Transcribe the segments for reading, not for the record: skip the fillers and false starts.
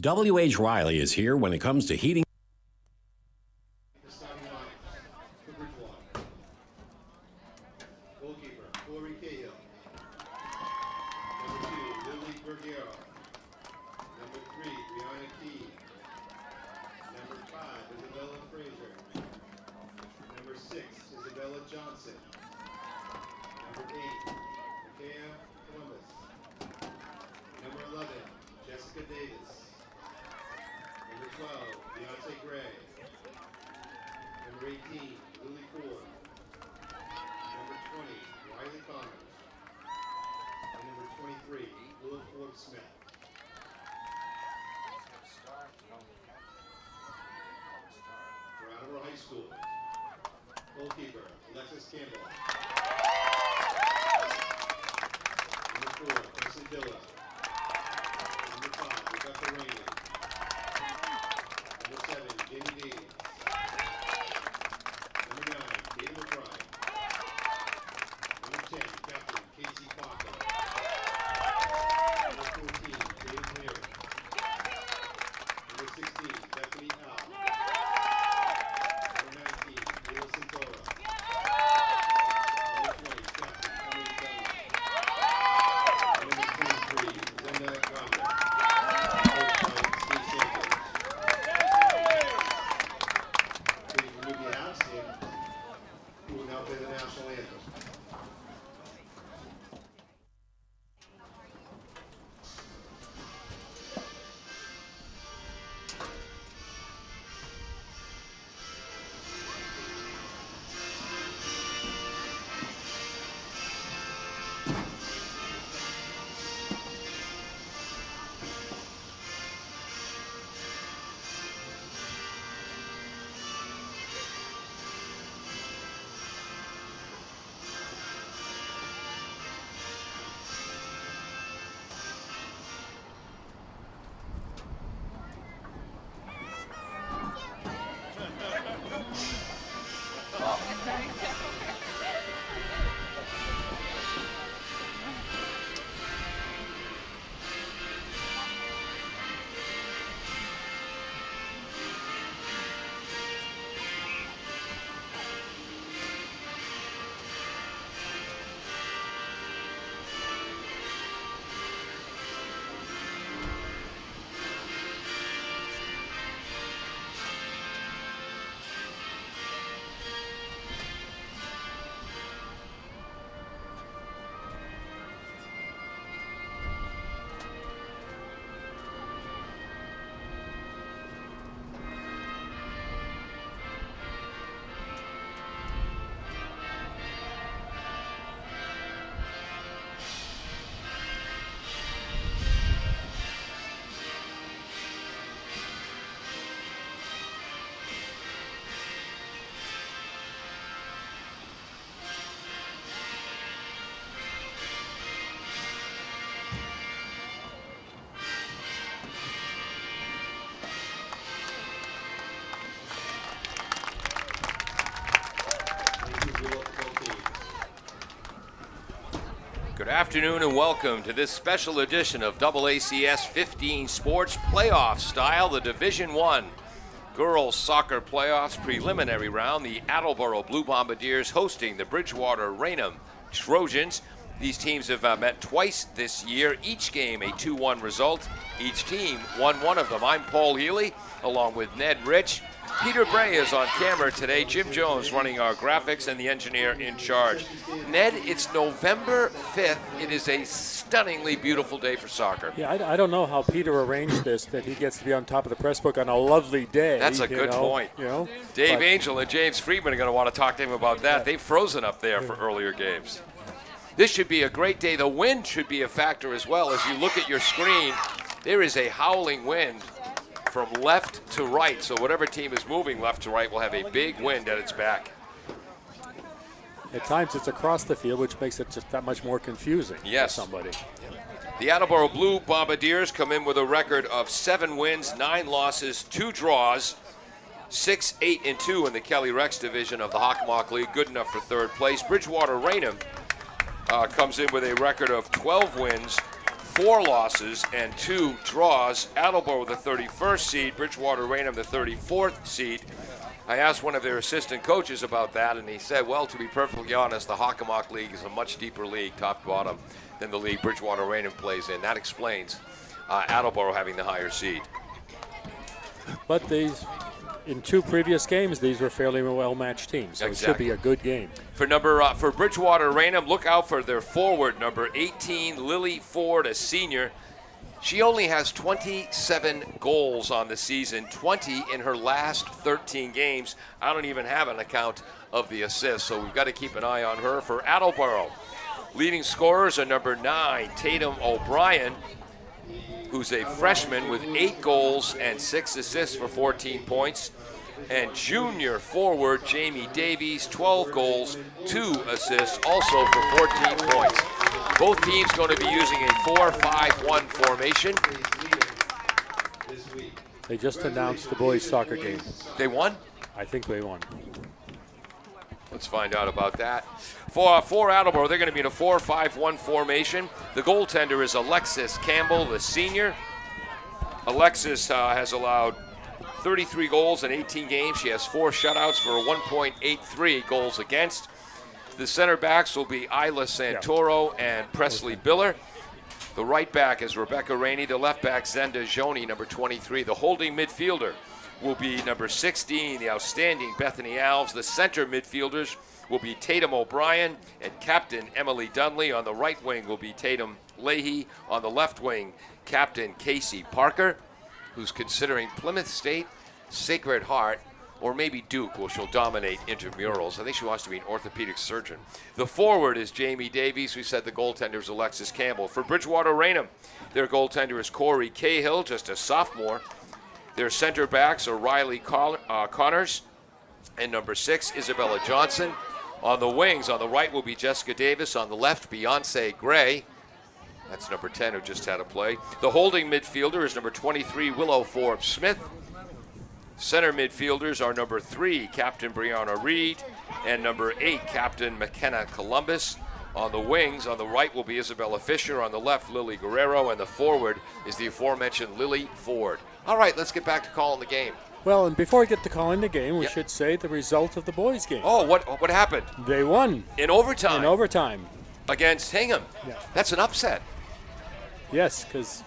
W.H. Riley is here when it comes to heating. Starting line for Bridgewater. Goalkeeper, Corey Cahill. Number 2, Lily Bergero. Number 3, Brianna Key. Number 5, Isabella Fraser. Number 6, Isabella Johnson. Number 8, Mikaya Columbus. Number 11, Jessica Davis. Number 12, Beyonce Gray. Number 18, Lily Ford. Number 20, Riley Connors. And number 23, Will Forbes Smith. For Attleboro High School, goalkeeper, Alexis Campbell. Number 4, Presley Dilla. Number 5, Bridgewater-Raynham. Number 7, Jamie Davies. Number 9, David McBride. Number 10, Captain Casey Parker. Number 14, James Leary. Number 16, Bethany Al. Number 19, Leila Santora. Number 20, Captain Emily Dunlap. Number 23, Linda Gomez. Coached by Steve Santos. Please remove the hats and who will now play the national anthem. Good afternoon and welcome to this special edition of AACS 15 Sports Playoff Style, the Division I Girls Soccer Playoffs preliminary round. The Attleboro Blue Bombardiers hosting the Bridgewater-Raynham Trojans. These teams have met twice this year, each game a 2-1 result. Each team won one of them. I'm Paul Healy, along with Ned Rich. Peter Bray is on camera today. Jim Jones running our graphics and the engineer in charge. Ned, it's November 5th. It is a stunningly beautiful day for soccer. Yeah, I don't know how Peter arranged this, that he gets to be on top of the press book on a lovely day. That's a good point. You know, Dave Angel and James Friedman are going to want to talk to him about that. They've frozen up there for earlier games. This should be a great day. The wind should be a factor as well. As you look at your screen, there is a howling wind from left to right. So whatever team is moving left to right will have a big wind at its back. At times it's across the field, which makes it just that much more confusing for somebody. The Attleboro Blue Bombardiers come in with a record of 7 wins, 9 losses, 2 draws, 6-8-2 in the Kelly Rex division of the Hockomock League, good enough for third place. Bridgewater-Raynham comes in with a record of 12 wins, 4 losses and 2 draws. Attleboro, the 31st seed. Bridgewater-Raynham, the 34th seed. I asked one of their assistant coaches about that, and he said, well, to be perfectly honest, the Hockomock League is a much deeper league, top to bottom, than the league Bridgewater-Raynham plays in. That explains Attleboro having the higher seed. But in 2 previous games, these were fairly well-matched teams, so It should be a good game. For Bridgewater-Raynham, look out for their forward, number 18, Lily Ford, a senior. She only has 27 goals on the season, 20 in her last 13 games. I don't even have an account of the assists, so we've got to keep an eye on her. For Attleboro, leading scorers are number 9, Tatum O'Brien, who's a freshman with 8 goals and 6 assists for 14 points. And junior forward Jamie Davies, 12 goals, 2 assists, also for 14 points. Both teams going to be using a 4-5-1 formation. They just announced the boys' soccer game. They won? I think they won. Let's find out about that. For Attleboro, they're going to be in a 4-5-1 formation. The goaltender is Alexis Campbell, the senior. Alexis has allowed 33 goals in 18 games. She has 4 shutouts for a 1.83 goals against. The center backs will be Isla Santoro and Presley Biller. The right back is Rebecca Rainey. The left back, Zenda Joni, number 23. The holding midfielder will be number 16, the outstanding Bethany Alves. The center midfielders will be Tatum O'Brien and Captain Emily Dunley. On the right wing will be Tatum Leahy. On the left wing, Captain Casey Parker, who's considering Plymouth State, Sacred Heart, or maybe Duke, where she'll dominate intramurals. I think she wants to be an orthopedic surgeon. The forward is Jamie Davies. We said the goaltender is Alexis Campbell. For Bridgewater-Raynham, their goaltender is Corey Cahill, just a sophomore. Their center backs are Riley Connors and number 6, Isabella Johnson. On the wings, on the right will be Jessica Davis. On the left, Beyonce Gray. That's number 10, who just had a play. The holding midfielder is number 23, Willow Forbes Smith. Center midfielders are number 3, Captain Brianna Reed, and number 8, Captain McKenna Columbus. On the wings, on the right will be Isabella Fisher. On the left, Lily Guerrero. And the forward is the aforementioned Lily Ford. All right, let's get back to calling the game. Well, and before we get to calling the game, we should say the result of the boys' game. Oh, what happened? They won. In overtime? In overtime. Against Hingham? Yeah. That's an upset. Yes, because...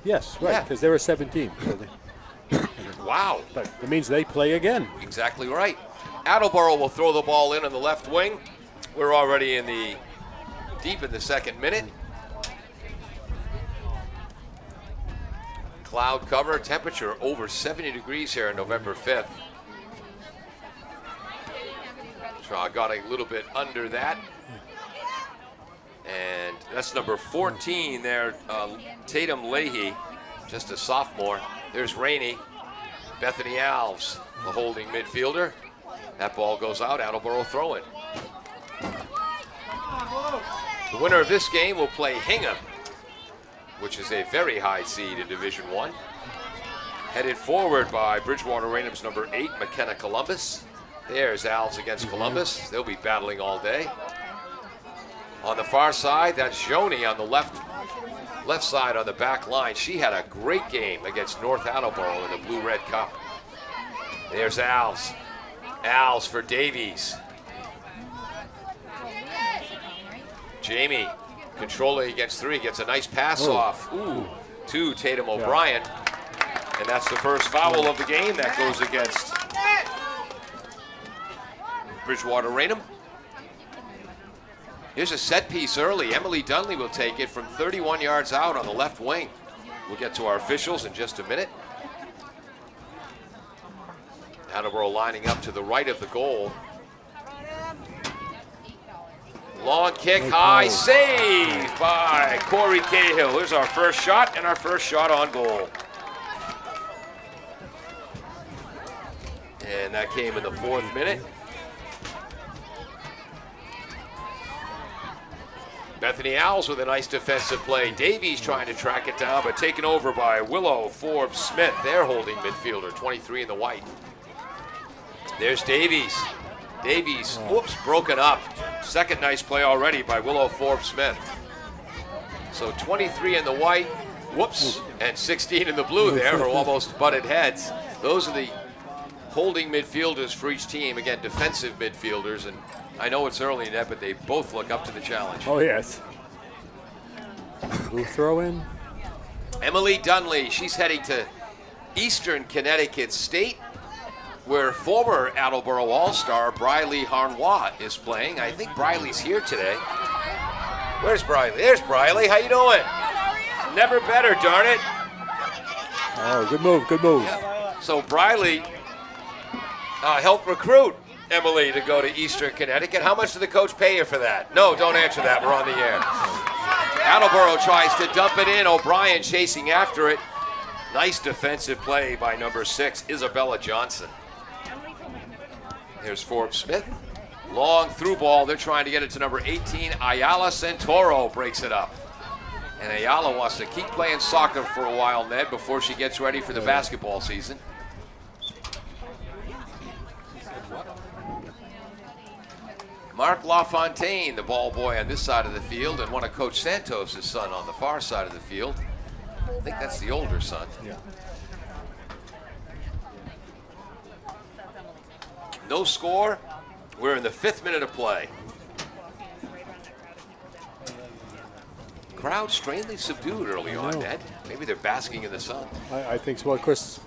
Yes, right, because they were 17. So wow. But it means they play again. Exactly right. Attleboro will throw the ball in on the left wing. We're already deep in the second minute. Cloud cover, temperature over 70 degrees here on November 5th. So I got a little bit under that. And that's number 14 there, Tatum Leahy, just a sophomore. There's Rainey, Bethany Alves, the holding midfielder. That ball goes out, Attleboro throw it. The winner of this game will play Hingham, which is a very high seed in Division I. Headed forward by Bridgewater-Raynham's number 8, McKenna Columbus. There's Alves against Columbus. They'll be battling all day. On the far side, that's Joni on the left side on the back line. She had a great game against North Attleboro in the Blue-Red Cup. There's Alves. Alves for Davies. Jamie controlling against 3, gets a nice pass off. Ooh, to Tatum O'Brien. And that's the first foul of the game. That goes against Bridgewater-Raynham. Here's a set piece early. Emily Dunley will take it from 31 yards out on the left wing. We'll get to our officials in just a minute. Attleboro lining up to the right of the goal. Long kick, high save by Corey Cahill. Here's our first shot and our first shot on goal. And that came in the 4th minute. Bethany Alves with a nice defensive play. Davies trying to track it down, but taken over by Willow Forbes Smith, their holding midfielder, 23 in the white. There's Davies. Davies, whoops, broken up. Second nice play already by Willow Forbes Smith. So 23 in the white, whoops, and 16 in the blue there are almost butted heads. Those are the holding midfielders for each team. Again, defensive midfielders, and I know it's early in that, but they both look up to the challenge. Oh, yes. Blue throw in. Emily Dunley, she's heading to Eastern Connecticut State, where former Attleboro All-Star Briley Harnois is playing. I think Briley's here today. Where's Briley? There's Briley. How you doing? Never better, darn it. Oh, good move, good move. So Briley helped recruit Emily to go to Eastern Connecticut. How much did the coach pay you for that? No, don't answer that. We're on the air. Attleboro tries to dump it in. O'Brien chasing after it. Nice defensive play by number 6, Isabella Johnson. Here's Forbes Smith. Long through ball. They're trying to get it to number 18. Ayala Santoro breaks it up. And Ayala wants to keep playing soccer for a while, Ned, before she gets ready for the basketball season. Mark LaFontaine, the ball boy on this side of the field, and one of Coach Santos' son on the far side of the field. I think that's the older son. Yeah. No score. We're in the 5th minute of play. Crowd strangely subdued early on, Ned. Maybe they're basking in the sun. I think so. Well, of course,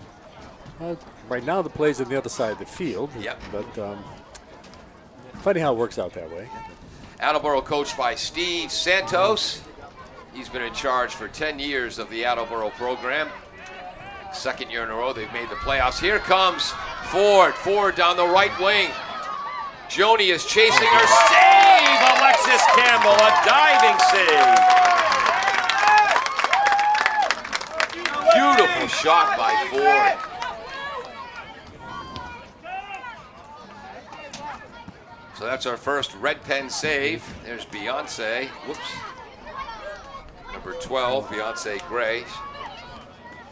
right now the play's on the other side of the field. Yep. But funny how it works out that way. Attleboro coached by Steve Santos. He's been in charge for 10 years of the Attleboro program. 2nd year in a row they've made the playoffs. Here comes Ford. Ford down the right wing. Joni is chasing her. Save! Alexis Campbell, a diving save. Beautiful shot by Ford. So that's our first red pen save. There's Beyonce. Whoops. Number 12, Beyonce Gray.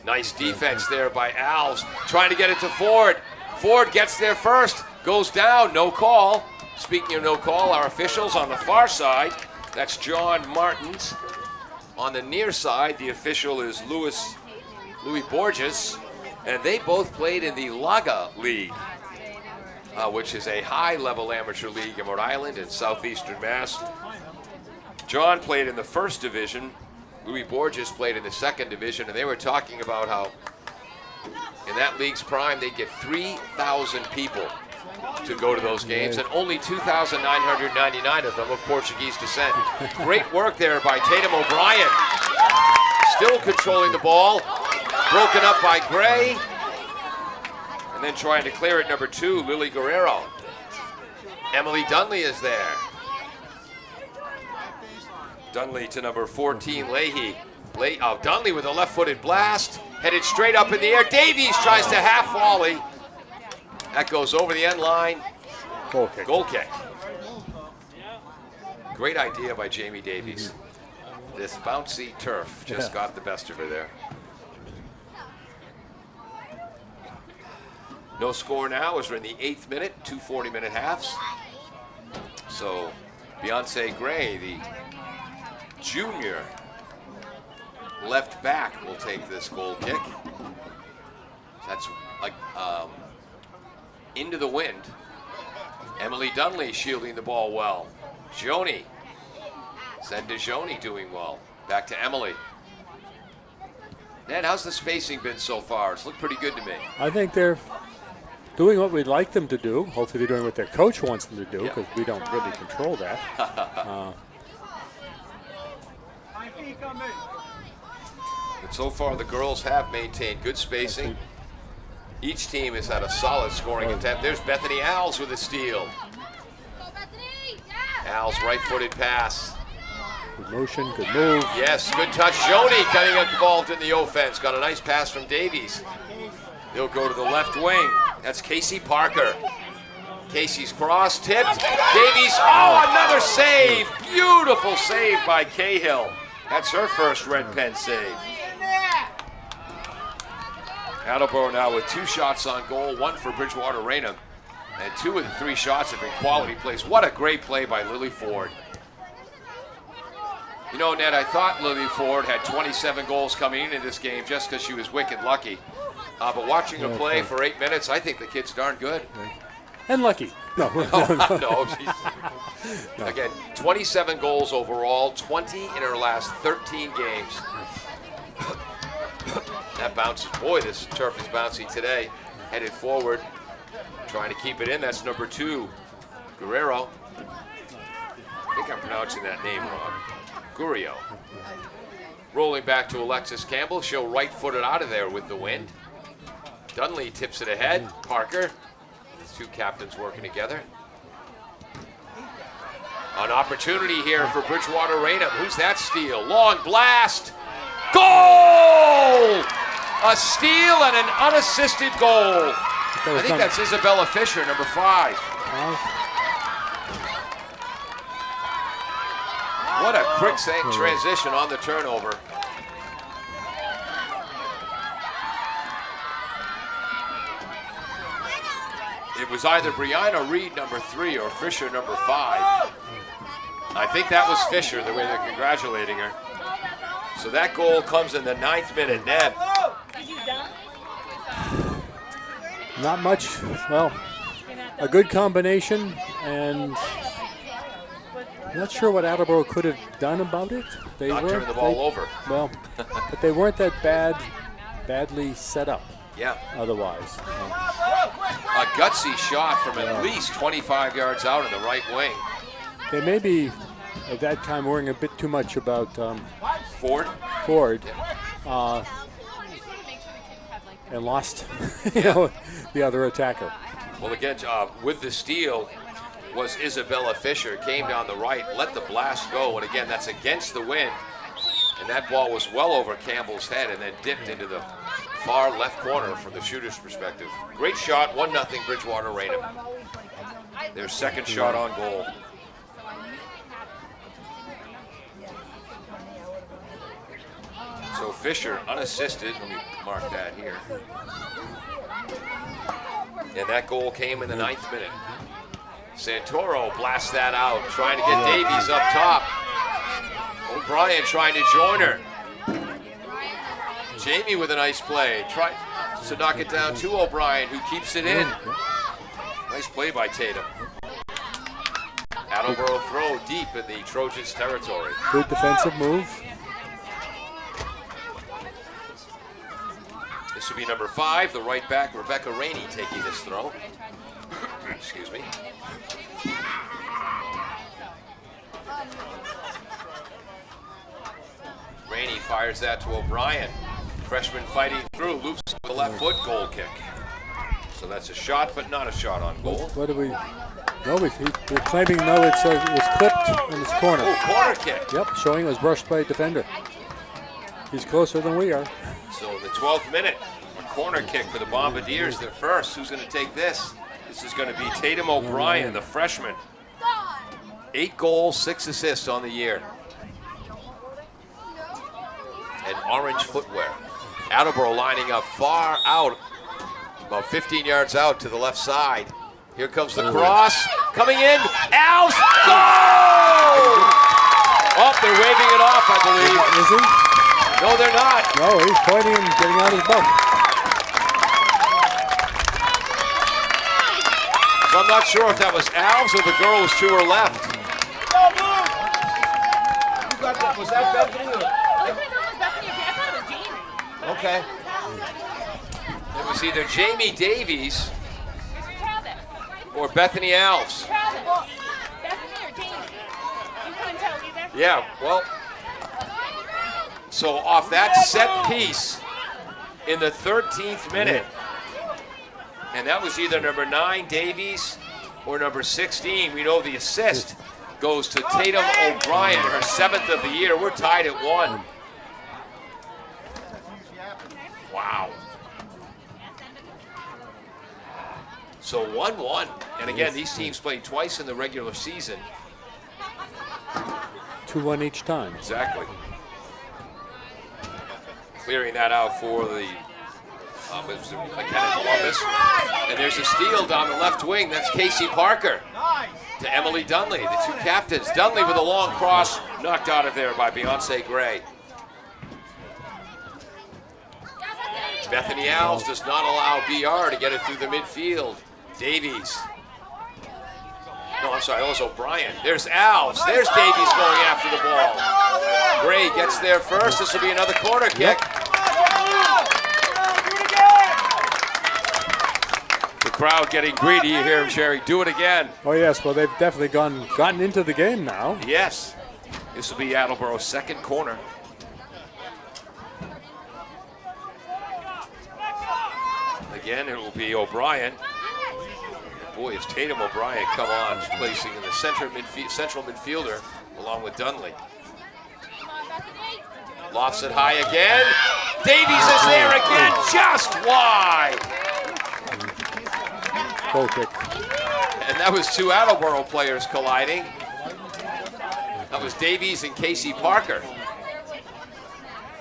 Nice defense there by Alves. Trying to get it to Ford. Ford gets there first. Goes down. No call. Speaking of no call, our officials on the far side. That's John Martins. On the near side, the official is Louis Borges. And they both played in the Laga League, which is a high-level amateur league in Rhode Island and southeastern Mass. John played in the 1st division. Louis Borges played in the 2nd division, and they were talking about how in that league's prime they'd get 3,000 people to go to those games, and only 2,999 of them of Portuguese descent. Great work there by Tatum O'Brien. Still controlling the ball. Broken up by Gray. And then trying to clear it, number 2, Lily Guerrero. Emily Dunley is there. Dunley to number 14, Leahy. Dunley with a left-footed blast. Headed straight up in the air. Davies tries to half volley. That goes over the end line. Goal kick. Goal kick. Great idea by Jamie Davies. This bouncy turf just got the best of her there. No score now as we're in the 8th minute, 2 40-minute halves. So Beyonce Gray, the junior left back, will take this goal kick. That's like into the wind. Emily Dunley shielding the ball well. Joni. Send to Joni doing well. Back to Emily. Ned, how's the spacing been so far? It's looked pretty good to me. I think they're doing what we'd like them to do. Hopefully they're doing what their coach wants them to do, because we don't really control that. But so far the girls have maintained good spacing. Each team has had a solid scoring attempt. There's Bethany Alves with a steal. Alves right-footed pass. Good motion, good move. Yes, good touch. Joni getting involved in the offense. Got a nice pass from Davies. They'll go to the left wing. That's Casey Parker. Casey's cross tipped. Davies, another save. Beautiful save by Cahill. That's her first red pen save. Attleboro now with 2 shots on goal, 1 for Bridgewater-Raynham, and 2 of the 3 shots have been quality plays. What a great play by Lily Ford. You know, Ned, I thought Lily Ford had 27 goals coming into this game just because she was wicked lucky. But watching her play for 8 minutes, I think the kid's darn good. And lucky. No. No, Again, 27 goals overall, 20 in her last 13 games. That bounces. Boy, this turf is bouncy today. Headed forward, trying to keep it in. That's number 2, Guerrero. I think I'm pronouncing that name wrong. Guerrero. Rolling back to Alexis Campbell. She'll right-foot it out of there with the wind. Dunley tips it ahead. Parker. The two captains working together. An opportunity here for Bridgewater-Raynham. Who's that steal? Long blast. Goal! A steal and an unassisted goal. I think that's Isabella Fisher, number 5. What a quick transition on the turnover. It was either Brianna Reed, number 3, or Fisher, number 5. I think that was Fisher, the way they're congratulating her. So that goal comes in the 9th minute. Ned. Not much. Well, a good combination, and not sure what Attleboro could have done about it. They Not turn the ball over. Well, but they weren't that badly set up. Yeah. Otherwise. A gutsy shot from at least 25 yards out in the right wing. They may be, at that time, worrying a bit too much about Ford. And lost the other attacker. Well, again, with the steal was Isabella Fisher. Came down the right, let the blast go, and again, that's against the wind. And that ball was well over Campbell's head and then dipped into the far left corner from the shooter's perspective. Great shot, 1-0 Bridgewater-Raynham. Their second shot on goal. So Fisher, unassisted, let me mark that here. And that goal came in the 9th minute. Santoro blasts that out, trying to get Davies up top. O'Brien trying to join her. Jamie with a nice play. Tries to knock it down to O'Brien, who keeps it in. Nice play by Tatum. Attleboro throw deep in the Trojans' territory. Good defensive move. This would be number 5, the right back, Rebecca Rainey, taking this throw. Excuse me. Rainey fires that to O'Brien. Freshman fighting through, loops with the left foot, goal kick. So that's a shot, but not a shot on goal. What do we? No, we're claiming no. It was clipped in this corner. Oh, corner kick. Yep, showing it was brushed by a defender. He's closer than we are. So in the 12th minute, a corner kick for the Bombardiers. They're first. Who's going to take this? This is going to be Tatum O'Brien, the freshman. 8 goals, 6 assists on the year. And orange footwear. Attleboro lining up far out, about 15 yards out to the left side. Here comes the cross, coming in, Alves, goal! Oh, they're waving it off, I believe. Is he? No, they're not. No, he's pointing and getting out his bump. So I'm not sure if that was Alves or the girl was to her left. Was that Bethany? Okay. It was either Jamie Davies or Bethany Alves. Bethany or Jamie? You couldn't tell either? Yeah, well, so off that set piece in the 13th minute, and that was either number 9, Davies, or number 16. We know the assist goes to Tatum O'Brien, her 7th of the year. We're tied at 1. Wow. So 1-1. And again, these teams played twice in the regular season. 2-1 each time. Exactly. Clearing that out for the McKenna Columbus. And there's a steal down the left wing. That's Casey Parker to Emily Dunley, the two captains. Dunley with a long cross, Knocked out of there by Beyonce Gray. Bethany Alves does not allow BR to get it through the midfield. Davies. No, I'm sorry, that was O'Brien. There's Alves. There's Davies going after the ball. Gray gets there first. This will be another corner kick. The crowd getting greedy. You hear him, Sherry. Do it again. Oh, yes. Well, they've definitely gotten into the game now. Yes. This will be Attleboro's second corner. Again, it will be O'Brien. Boy, is Tatum O'Brien come on, placing in the central midfielder along with Dunley. Lofts it high again. Davies is there again, just wide. Goal kick. And that was two Attleboro players colliding. That was Davies and Casey Parker.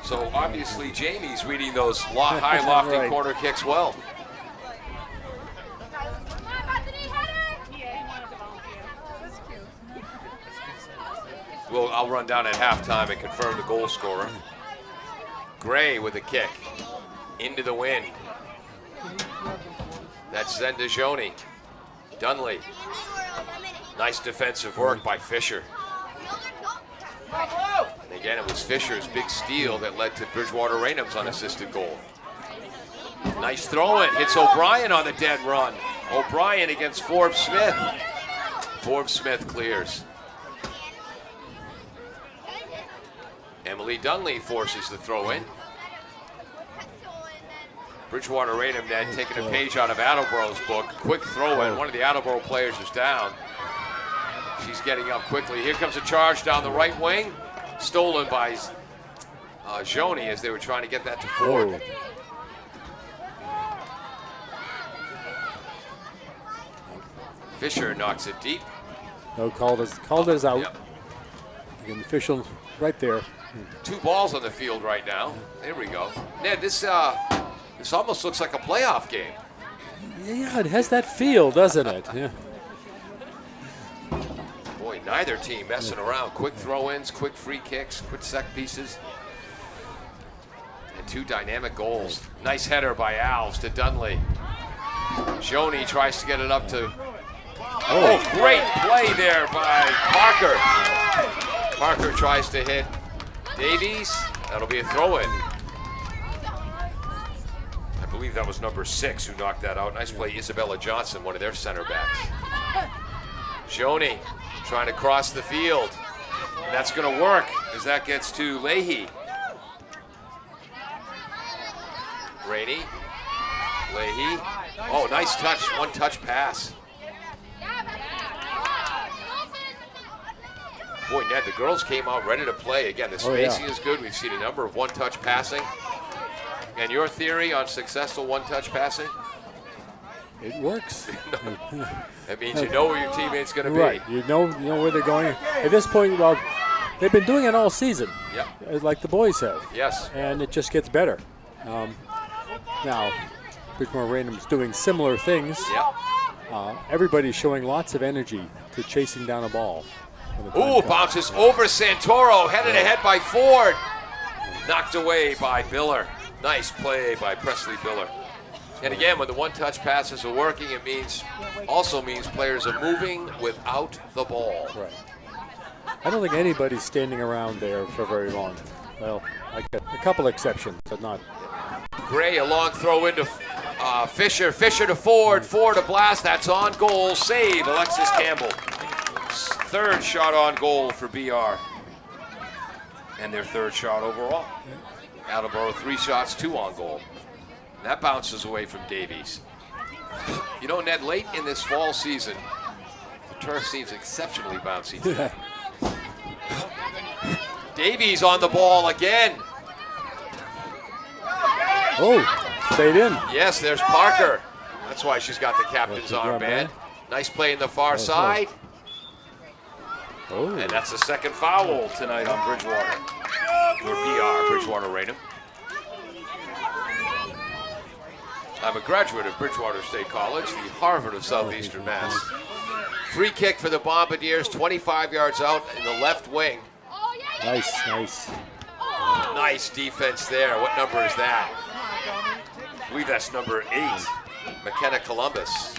So obviously Jamie's reading those high lofty Right. corner kicks well. Well, I'll run down at halftime and confirm the goal scorer. Gray with a kick into the wind. That's Zendajoni. Dunley. Nice defensive work by Fisher. And again, it was Fisher's big steal that led to Bridgewater-Raynham's unassisted goal. Nice throw-in. Hits O'Brien on the dead run. O'Brien against Forbes Smith. Forbes Smith clears. Emily Dunley forces the throw-in. Bridgewater-Raynham then taking a page out of Attleboro's book. Quick throw-in. One of the Attleboro players is down. She's getting up quickly. Here comes a charge down the right wing. Stolen by Joni as they were trying to get that to Ford. Fisher knocks it deep. No, called us out. Yep. Again, the official right there. Two balls on the field right now. There we go. Ned, this almost looks like a playoff game. Yeah, it has that feel, doesn't it? Yeah. Boy, neither team messing around. Quick throw-ins, quick free kicks, quick set pieces. And two dynamic goals. Nice header by Alves to Dunley. Joni tries to get it up to... Oh, great play there by Parker. Parker tries to hit Davies. That'll be a throw-in. I believe that was number 6 who knocked that out. Nice play, Isabella Johnson, one of their center backs. Joni trying to cross the field. And that's going to work as that gets to Leahy. Leahy. Oh, nice touch, one-touch pass. Boy, Ned, the girls came out ready to play. Again, the spacing is good. We've seen a number of one-touch passing. And your theory on successful one-touch passing? It works. That means you know where your teammate's going to be. Right. You know where they're going. At this point, well, they've been doing it all season. Yep. Like the boys have. Yes. And it just gets better. Now, Bridgewater-Raynham's doing similar things. Yep. Everybody's showing lots of energy to chasing down a ball. Ooh, bounces over Santoro, headed ahead by Ford. Knocked away by Biller. Nice play by Presley Biller. And again, when the one-touch passes are working, it also means players are moving without the ball. Right. I don't think anybody's standing around there for very long. Well, I get a couple exceptions, but not. Gray, a long throw into Fisher. Fisher to Ford. Ford a blast. That's on goal. Save, Alexis Campbell. Third shot on goal for BR. And their third shot overall. Attleboro 3 shots, 2 on goal. And that bounces away from Davies. You know, Ned, late in this fall season, the turf seems exceptionally bouncy today. Davies on the ball again. Oh, stayed in. Yes, there's Parker. That's why she's got the captain's armband. Nice play in the far side. Oh. And that's the second foul tonight on Bridgewater. Or BR, Bridgewater-Raynham. I'm a graduate of Bridgewater State College, the Harvard of Southeastern Mass. Free kick for the Bombardiers, 25 yards out in the left wing. Nice. Nice defense there. What number is that? I believe that's number 8. McKenna Columbus.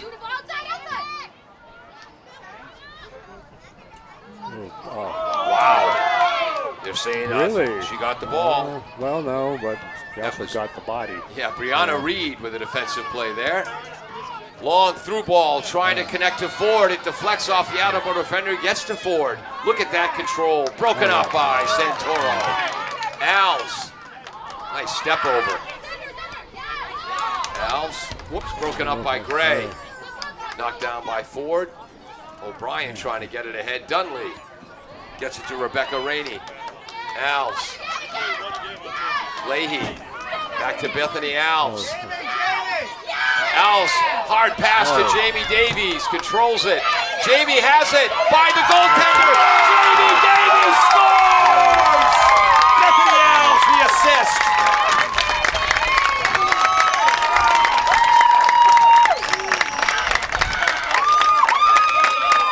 Wow. They're saying Really? she got the ball. Well, no, but she also got the body. Yeah, Brianna Reed with a defensive play there. Long through ball, trying to connect to Ford. It deflects off the Attleboro defender, gets to Ford. Look at that control. Broken up by Santoro. Alves. Nice step over. Alves. Whoops, broken up by Gray. Knocked down by Ford. O'Brien trying to get it ahead. Dunley gets it to Rebecca Rainey. Alves. Leahy. Back to Bethany Alves. Alves, hard pass to Jamie Davies, controls it. Jamie has it by the goaltender. Jamie Davies scores! Bethany Alves, the assist.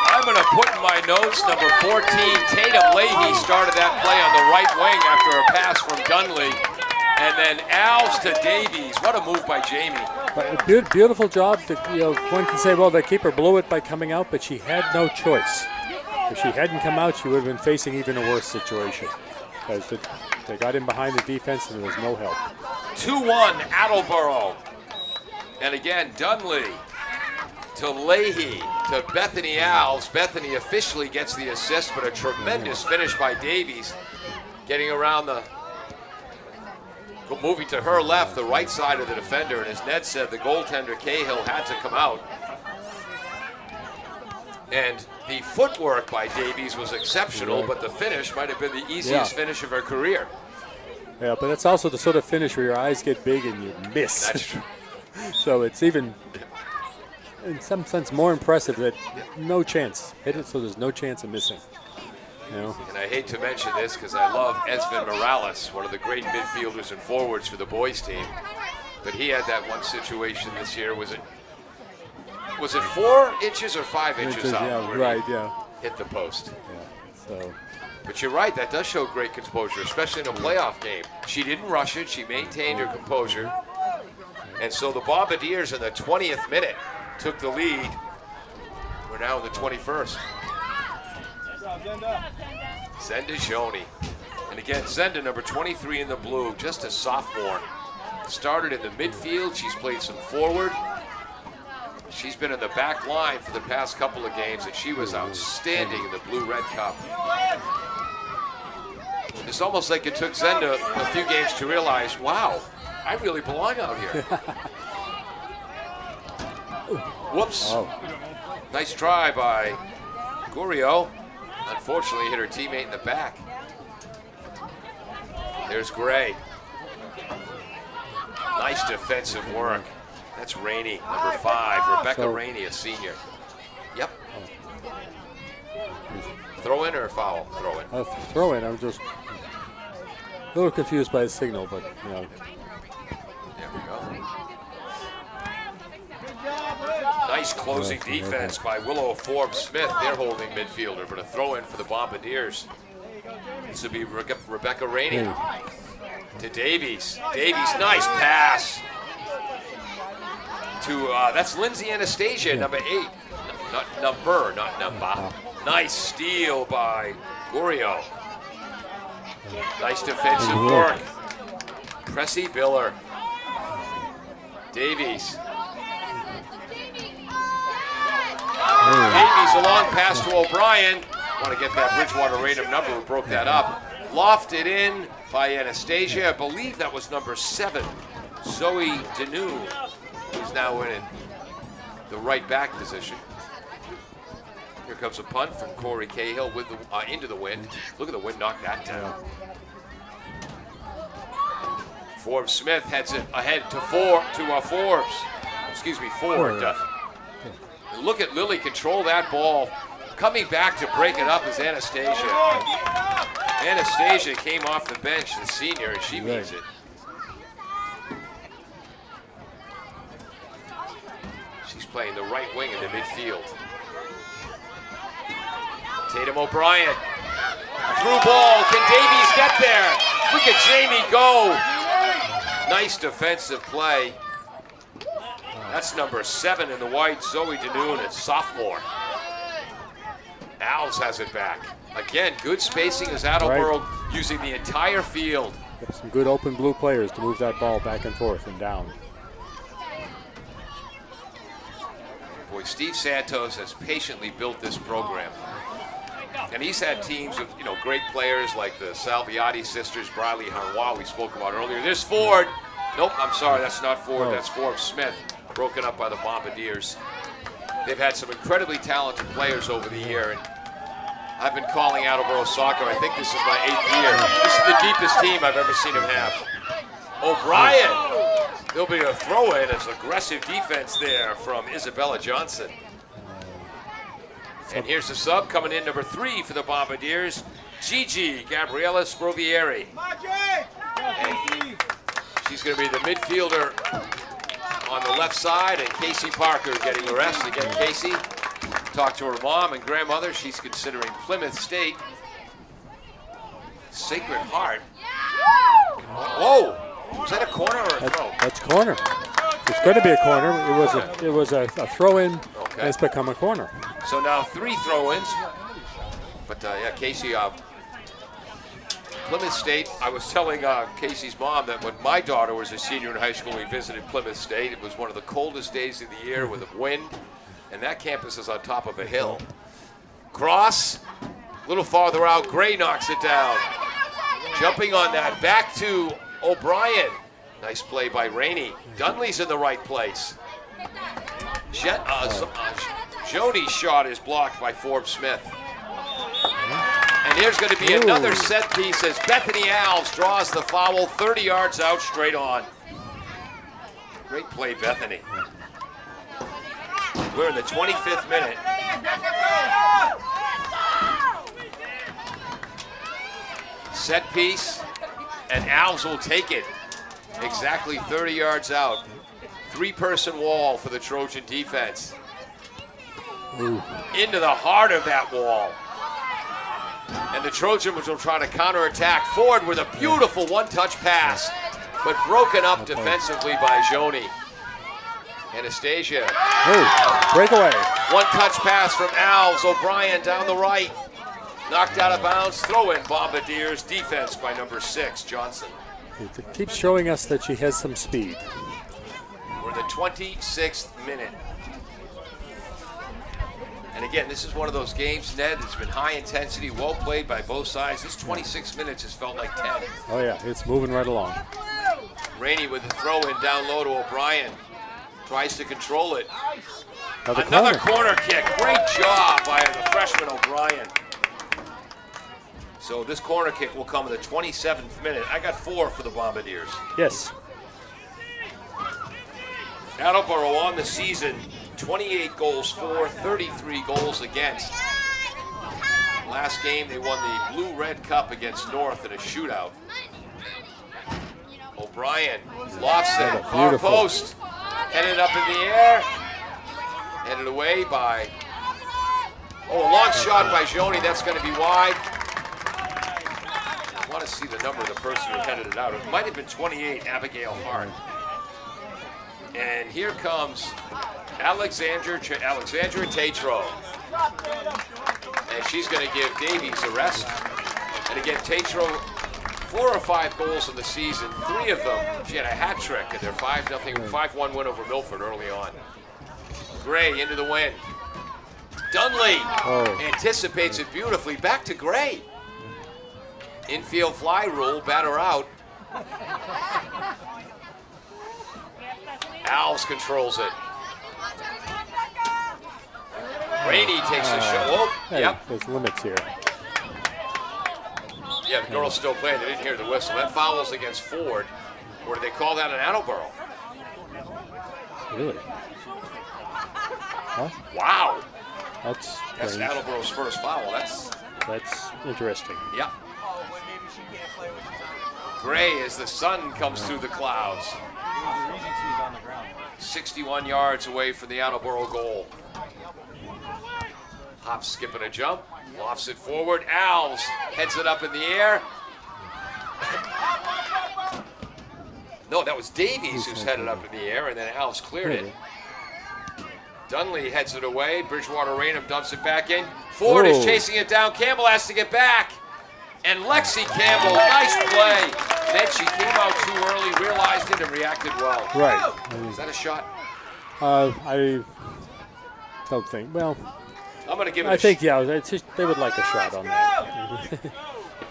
I'm going to put in my notes, number 14, Tatum Leahy started that play on the right wing after a pass from Dunley. And then Alves to Davies. What a move by Jamie. But a beautiful job. One can say, well, the keeper blew it by coming out, but she had no choice. If she hadn't come out, she would have been facing even a worse situation. Because they got in behind the defense and there was no help. 2-1 Attleboro. And again, Dunley to Leahy to Bethany Alves. Bethany officially gets the assist, but a tremendous finish by Davies. Getting around moving to her left, the right side of the defender, and as Ned said, the goaltender Cahill had to come out. And the footwork by Davies was exceptional, but the finish might have been the easiest finish of her career. Yeah, but it's also the sort of finish where your eyes get big and you miss. That's true. So it's even, in some sense, more impressive that no chance. Hit it so there's no chance of missing. You know? And I hate to mention this because I love Esvin Morales, one of the great midfielders and forwards for the boys team. But he had that one situation this year. Was it 4 inches or 5 inches out? Yeah, where right, he yeah. hit the post. Yeah, so. But you're right, that does show great composure, especially in a playoff game. She didn't rush it, she maintained her composure. And so the Bombardiers in the 20th minute took the lead. We're now in the 21st. Zenda Joni. And again, Zenda, number 23 in the blue, just a sophomore. Started in the midfield, she's played some forward. She's been in the back line for the past couple of games, and she was outstanding in the Blue-Red Cup. It's almost like it took Zenda a few games to realize, wow, I really belong out here. Whoops. Oh. Nice try by Gurio. Unfortunately, hit her teammate in the back. There's Gray. Nice defensive work. That's Rainey, number 5. Rebecca Rainey, a senior. Yep. Throw in or foul? Throw in. Throw in. I'm just a little confused by the signal, but you know. There we go. Nice closing defense by Willow Forbes Smith. They're holding midfielder, but a throw in for the Bombardiers. This would be Rebecca Rainey to Davies. Davies, nice pass. To that's Lindsay Anastasia, number 8. Not number. Nice steal by Gurio. Nice defensive work. Pressy Biller. Davies. Davies, a long pass to O'Brien. Want to get that Bridgewater-Raynham number who broke that up. Lofted in by Anastasia. I believe that was number 7, Zoe Deneau, who's now in the right back position. Here comes a punt from Corey Cahill with the, into the wind. Look at the wind knock that down. Forbes Smith heads it ahead to Forbes. Excuse me, Ford. Look at Lily control that ball. Coming back to break it up is Anastasia. Anastasia came off the bench, the senior, and she means it. She's playing the right wing in the midfield. Tatum O'Brien. Through ball. Can Davies get there? Look at Jamie go. Nice defensive play. That's number 7 in the white, Zoe Danoon, a sophomore. Alves has it back. Again, good spacing as Attleboro using the entire field. Got some good open blue players to move that ball back and forth and down. Boy, Steve Santos has patiently built this program. And he's had teams with, great players like the Salviati sisters, Briley Harnois, we spoke about earlier. There's Ford. Nope, I'm sorry, that's not Ford, that's Forbes Smith, broken up by the Bombardiers. They've had some incredibly talented players over the year, and I've been calling Attleboro soccer. I think this is my 8th year. This is the deepest team I've ever seen him have. O'Brien. There'll be a throw-in as aggressive defense there from Isabella Johnson. And here's the sub coming in, number 3 for the Bombardiers, Gigi Gabriella Sprovieri. And she's going to be the midfielder on the left side, and Casey Parker getting the rest. Again, Casey talked to her mom and grandmother. She's considering Plymouth State. Sacred Heart. Whoa! Was that a corner or a throw? That's corner. It's going to be a corner. It was a throw-in. Okay. It's become a corner. So now 3 throw-ins. But yeah, Casey, Plymouth State, I was telling Casey's mom that when my daughter was a senior in high school, we visited Plymouth State. It was one of the coldest days of the year with a wind, and that campus is on top of a hill. Cross, a little farther out, Gray knocks it down. Jumping on that, back to O'Brien. Nice play by Rainey. Dunley's in the right place. Jody's shot is blocked by Forbes Smith. And here's going to be another set piece as Bethany Alves draws the foul 30 yards out straight on. Great play, Bethany. We're in the 25th minute. Set piece, and Alves will take it. Exactly 30 yards out. 3-person wall for the Trojan defense. Into the heart of that wall. And the Trojans will try to counterattack. Ford with a beautiful one-touch pass, but broken up defensively by Joni. Anastasia. Breakaway. One-touch pass from Alves. O'Brien down the right. Knocked out of bounds. Throw-in Bombardiers. Defense by number 6, Johnson. It keeps showing us that she has some speed. We're in the 26th minute. And again, this is one of those games, Ned, it's been high intensity, well played by both sides. This 26 minutes has felt like 10. Oh yeah, it's moving right along. Rainey with the throw-in down low to O'Brien. Tries to control it. Another corner kick. Great job by the freshman O'Brien. So this corner kick will come in the 27th minute. I got 4 for the Bombardiers. Yes. Attleboro on the season, 28 goals for, 33 goals against. Last game, they won the Blue-Red Cup against North in a shootout. O'Brien lofts it, far post, headed up in the air, headed away by, a long shot by Joni, that's going to be wide. I want to see the number of the person who headed it out. It might have been 28, Abigail Hart. And here comes Alexandra Tatro. And she's going to give Davies a rest. And again, Tatro, 4 or 5 goals in the season. 3 of them, she had a hat trick in their 5-1 win over Milford early on. Gray into the win. Dunley anticipates it beautifully. Back to Gray. Infield fly rule, batter out. Alves controls it. Rainey takes a shot. Whoa, yep. There's limits here. Yeah, the girls still playing. They didn't hear the whistle. That foul's against Ford. Or did they call that an Attleboro? Really? Huh? Wow. That's Attleboro's first foul. That's interesting. Yep. Gray as the sun comes through the clouds. 61 yards away from the Attleboro goal. Hop, skip, and a jump. Lofts it forward. Alves heads it up in the air. No, that was Davies who's headed up in the air, and then Alves cleared it. Dunley heads it away. Bridgewater-Raynham dumps it back in. Ford is chasing it down. Campbell has to get back. And Lexi Campbell, nice play. Then she came out too early, realized it, and reacted well. Right. Is that a shot? I don't think. Well, I'm going to give it I think, yeah, it's just, they would like a shot on that.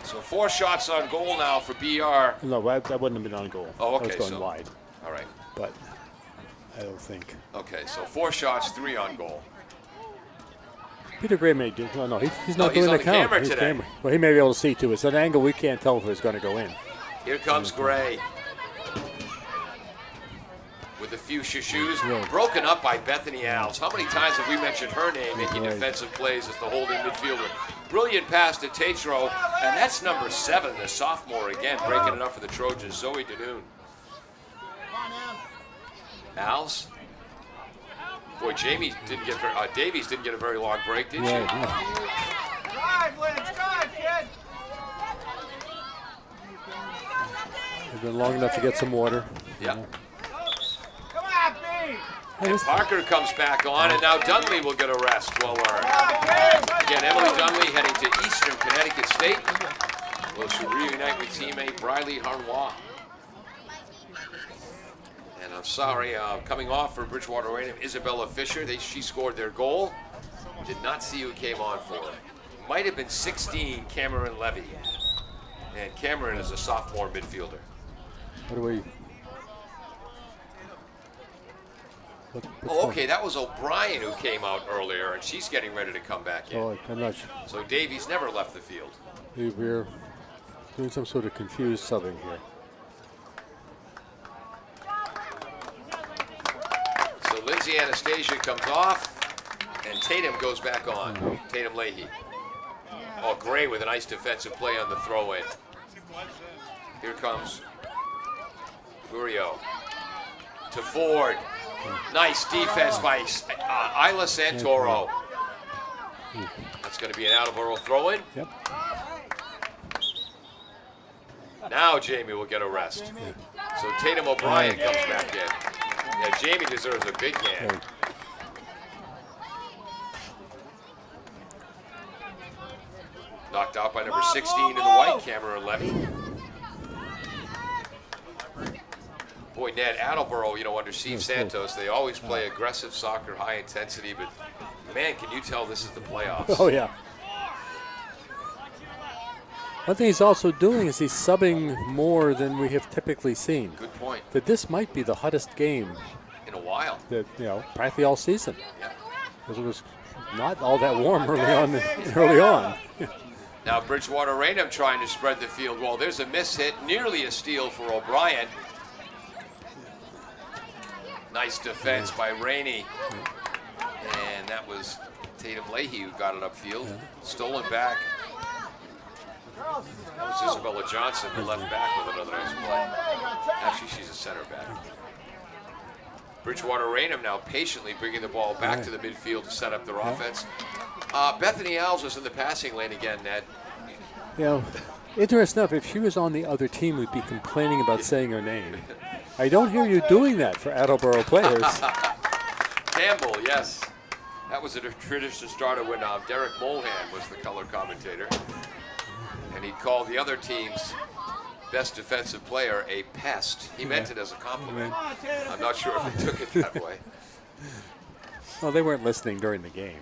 So 4 shots on goal now for BR. No, that wouldn't have been on goal. Oh, okay. That was going wide. All right. But I don't think. Okay, so 4 shots, 3 on goal. Peter Gray may do. No, he's not he's doing on the the count. camera He's today. Well, he may be able to see too. It's an angle we can't tell if it's going to go in. Here comes Gray. With a few shushoos. Yeah. Broken up by Bethany Alves. How many times have we mentioned her name making defensive plays as the holding midfielder? Brilliant pass to Tatro. And that's number 7, the sophomore again, breaking it up for the Trojans, Zoe Danoon. Alves. Boy, Davies didn't get a very long break, did she? Drive, Lynch, drive, kid! They've been long enough to get some water. Yeah. Come on, B! And Parker comes back on, and now Dunley will get a rest. Well earned. Again, Emily Dunley heading to Eastern Connecticut State. Will she reunite with teammate Briley Harnois. And I'm sorry, coming off for Bridgewater-Raynham, Isabella Fisher. She scored their goal. Did not see who came on for her. Might have been 16, Cameron Levy. And Cameron is a sophomore midfielder. What do we? Oh, okay, that was O'Brien who came out earlier, and she's getting ready to come back in. Oh, I'm not sure. So Davies never left the field. We're doing some sort of confused subbing here. So Lindsay Anastasia comes off, and Tatum goes back on. Tatum Leahy. Oh, Gray with a nice defensive play on the throw-in. Here comes Curio to Ford. Nice defense by Isla Santoro. That's going to be an Attleboro throw-in. Yep. Now Jamie will get a rest. So Tatum O'Brien comes back in. Yeah, Jamie deserves a big hand. Knocked out by number 16 in the white, Cameron Levy. Boy, Ned, Attleboro, under Steve Santos, they always play aggressive soccer, high intensity, but man, can you tell this is the playoffs? Oh, yeah. One thing he's also doing is he's subbing more than we have typically seen. Good point. That this might be the hottest game In a while. that, practically all season. Yeah. Because it was not all that warm early on. Now Bridgewater-Raynham trying to spread the field. Well, there's a miss hit, nearly a steal for O'Brien. Nice defense by Rainey. And that was Tatum Leahy who got it upfield. Stolen back. That was Isabella Johnson, the left back, with another nice play. Actually, she's a center back. Bridgewater-Raynham now patiently bringing the ball back to the midfield to set up their offense. Bethany Alves was in the passing lane again, Ned. Interesting enough, if she was on the other team, we'd be complaining about saying her name. I don't hear you doing that for Attleboro players. Campbell, yes. That was a tradition started when Derek Mulhan was the color commentator. And he'd call the other team's best defensive player a pest. He meant it as a compliment. I'm not sure if he took it that way. Well, they weren't listening during the game.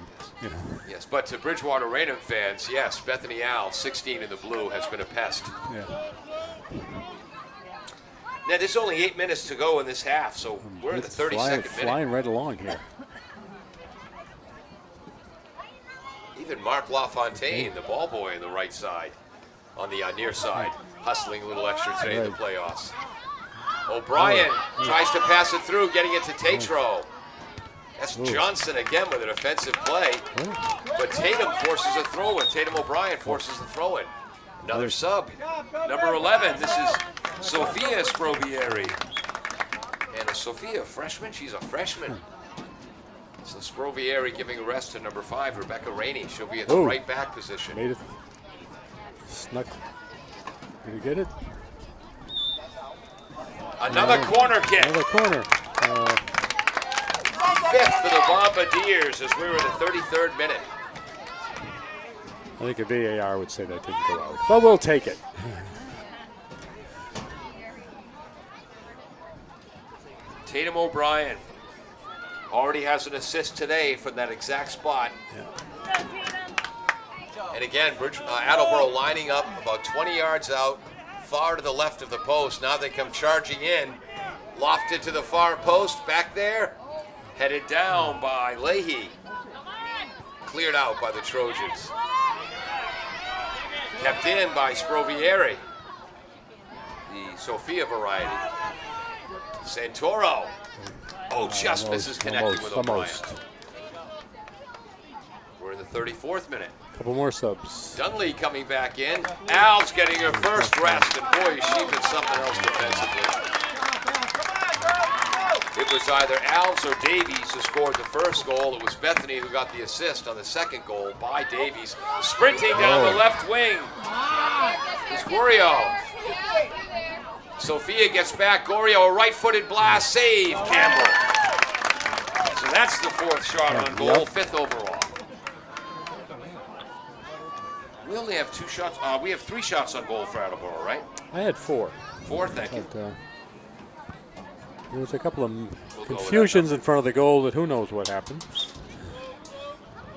Yes, but to Bridgewater-Raynham fans, yes, Bethany Alves, 16 in the blue, has been a pest. Yeah. Now, there's only 8 minutes to go in this half, so we're in the 32nd minute. Flying right along here. Even Mark LaFontaine, the ball boy on the right side, on the near side, hustling a little extra today in the playoffs. O'Brien tries to pass it through, getting it to Tatro. That's Johnson again with an offensive play. But Tatum forces a throw-in. Tatum O'Brien forces a throw-in. Another sub. Number 11, this is Sophia Sprovieri. And a Sophia freshman? She's a freshman. So Sprovieri giving a rest to number 5, Rebecca Rainey. She'll be in the Ooh. right back position. Made it. Snuck. Did he get it? Another corner kick. Another corner. 5th for the Bombardiers as we were in the 33rd minute. I think a VAR would say that didn't go out, but we'll take it. Tatum O'Brien already has an assist today from that exact spot. And again, Attleboro lining up about 20 yards out, far to the left of the post. Now they come charging in, lofted to the far post, back there, headed down by Leahy. Cleared out by the Trojans. Kept in by Sprovieri, the Sofia variety. Santoro. Oh, just misses connecting with O'Brien. We're in the 34th minute. Couple more subs. Dunley coming back in. Al's getting her first rest, and boy, she did something else defensively. It was either Alves or Davies who scored the first goal. It was Bethany who got the assist on the second goal by Davies. Sprinting down the left wing is Gorio. Sophia gets back. Gorio, a right-footed blast, save, Campbell. So that's the 4th shot on goal, 5th overall. We only have 2 shots. We have 3 shots on goal for Attleboro, right? I had 4. 4, thank you. But, there was a couple of confusions in front of the goal that who knows what happened.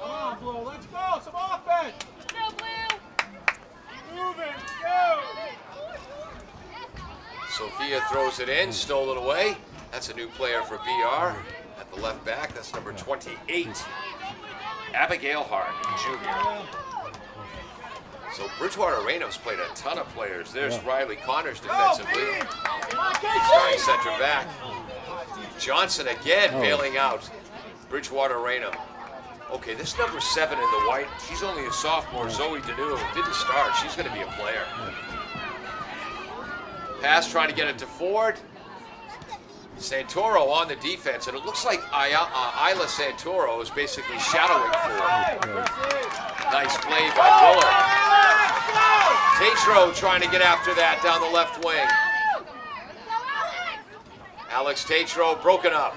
Come on, Blue. Let's go. Some offense. Go, Blue. Move it. Go. Sophia throws it in, stolen away. That's a new player for BR at the left back. That's number 28, Abigail Hart, junior. So Bridgewater-Raynham's played a ton of players. There's Riley Connors defensively. Starting center back. Johnson again bailing out Bridgewater-Raynham. Okay, this number 7 in the white, she's only a sophomore. Zoe Deneau didn't start. She's going to be a player. Pass trying to get it to Ford. Santoro on the defense, and it looks like Isla Santoro is basically shadowing Ford. Nice play by Buller. Tatro trying to get after that down the left wing. Alex Tatro broken up.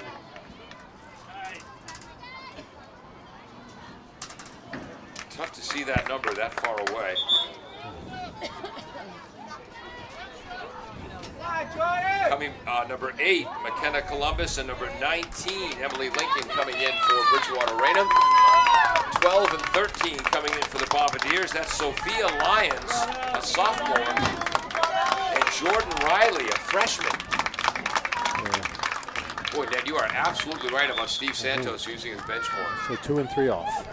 Tough to see that number that far away. Coming number 8, McKenna Columbus, and number 19, Emily Lincoln coming in for Bridgewater-Raynham. 12 and 13 coming in for the Bombardiers. That's Sophia Lyons, a sophomore, and Jordan Riley, a freshman. Boy, Ned, you are absolutely right about Steve Santos using his bench more. So 2 and 3 off.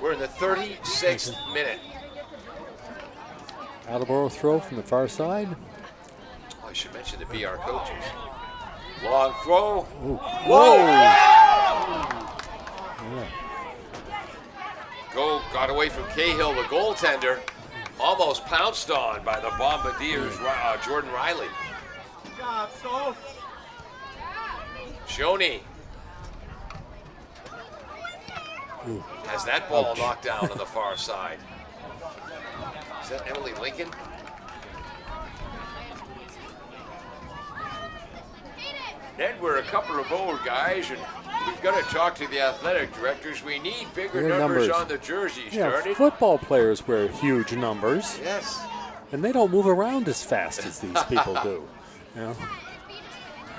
We're in the 36th minute. Attleboro throw from the far side. Oh, I should mention the BR coaches. Long throw. Ooh. Whoa! Yeah. Goal got away from Cahill, the goaltender. Almost pounced on by the Bombardiers, Jordan Riley. Good job, Soph. Shoney has that ball knocked down on the far side. Is that Emily Lincoln? Ned, we're a couple of old guys, and we've got to talk to the athletic directors. We need bigger numbers on the jerseys, Yeah, darn it. football players wear huge numbers, Yes. and they don't move around as fast as these people do. You know?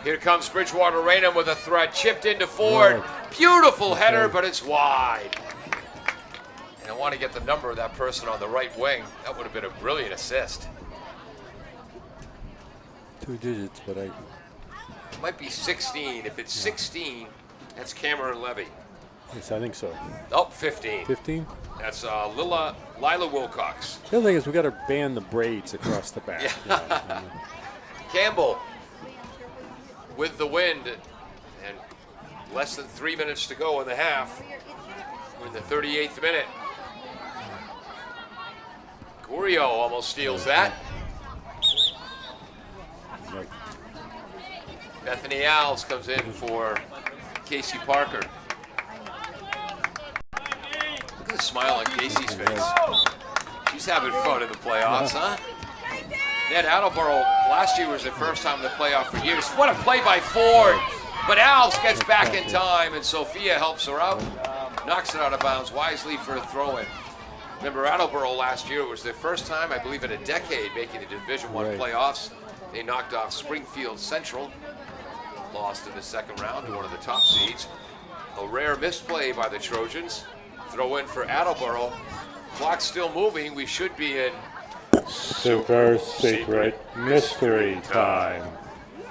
Here comes Bridgewater-Raynham with a threat, chipped into Ford. Beautiful header, but it's wide. And I want to get the number of that person on the right wing. That would have been a brilliant assist. 2 digits, but I. Might be 16. If it's 16, that's Cameron Levy. Yes, I think so. Oh, 15. 15. That's Lila Wilcox. The other thing is we got to ban the braids across the back. Yeah. Campbell with the wind, and less than 3 minutes to go in the half. We're in the 38th minute. Gorio almost steals that. Bethany Alves comes in for Casey Parker. Look at the smile on Casey's face. She's having fun in the playoffs, huh? Ned, Attleboro last year was the first time in the playoff for years. What a play by Ford! But Alves gets back in time, and Sophia helps her out. Knocks it out of bounds wisely for a throw-in. Remember, Attleboro last year, it was their first time, I believe, in a decade making the Division I playoffs. They knocked off Springfield Central, lost in the second round to one of the top seeds. A rare misplay by the Trojans. Throw in for Attleboro. Clock's still moving. We should be in Super secret mystery time.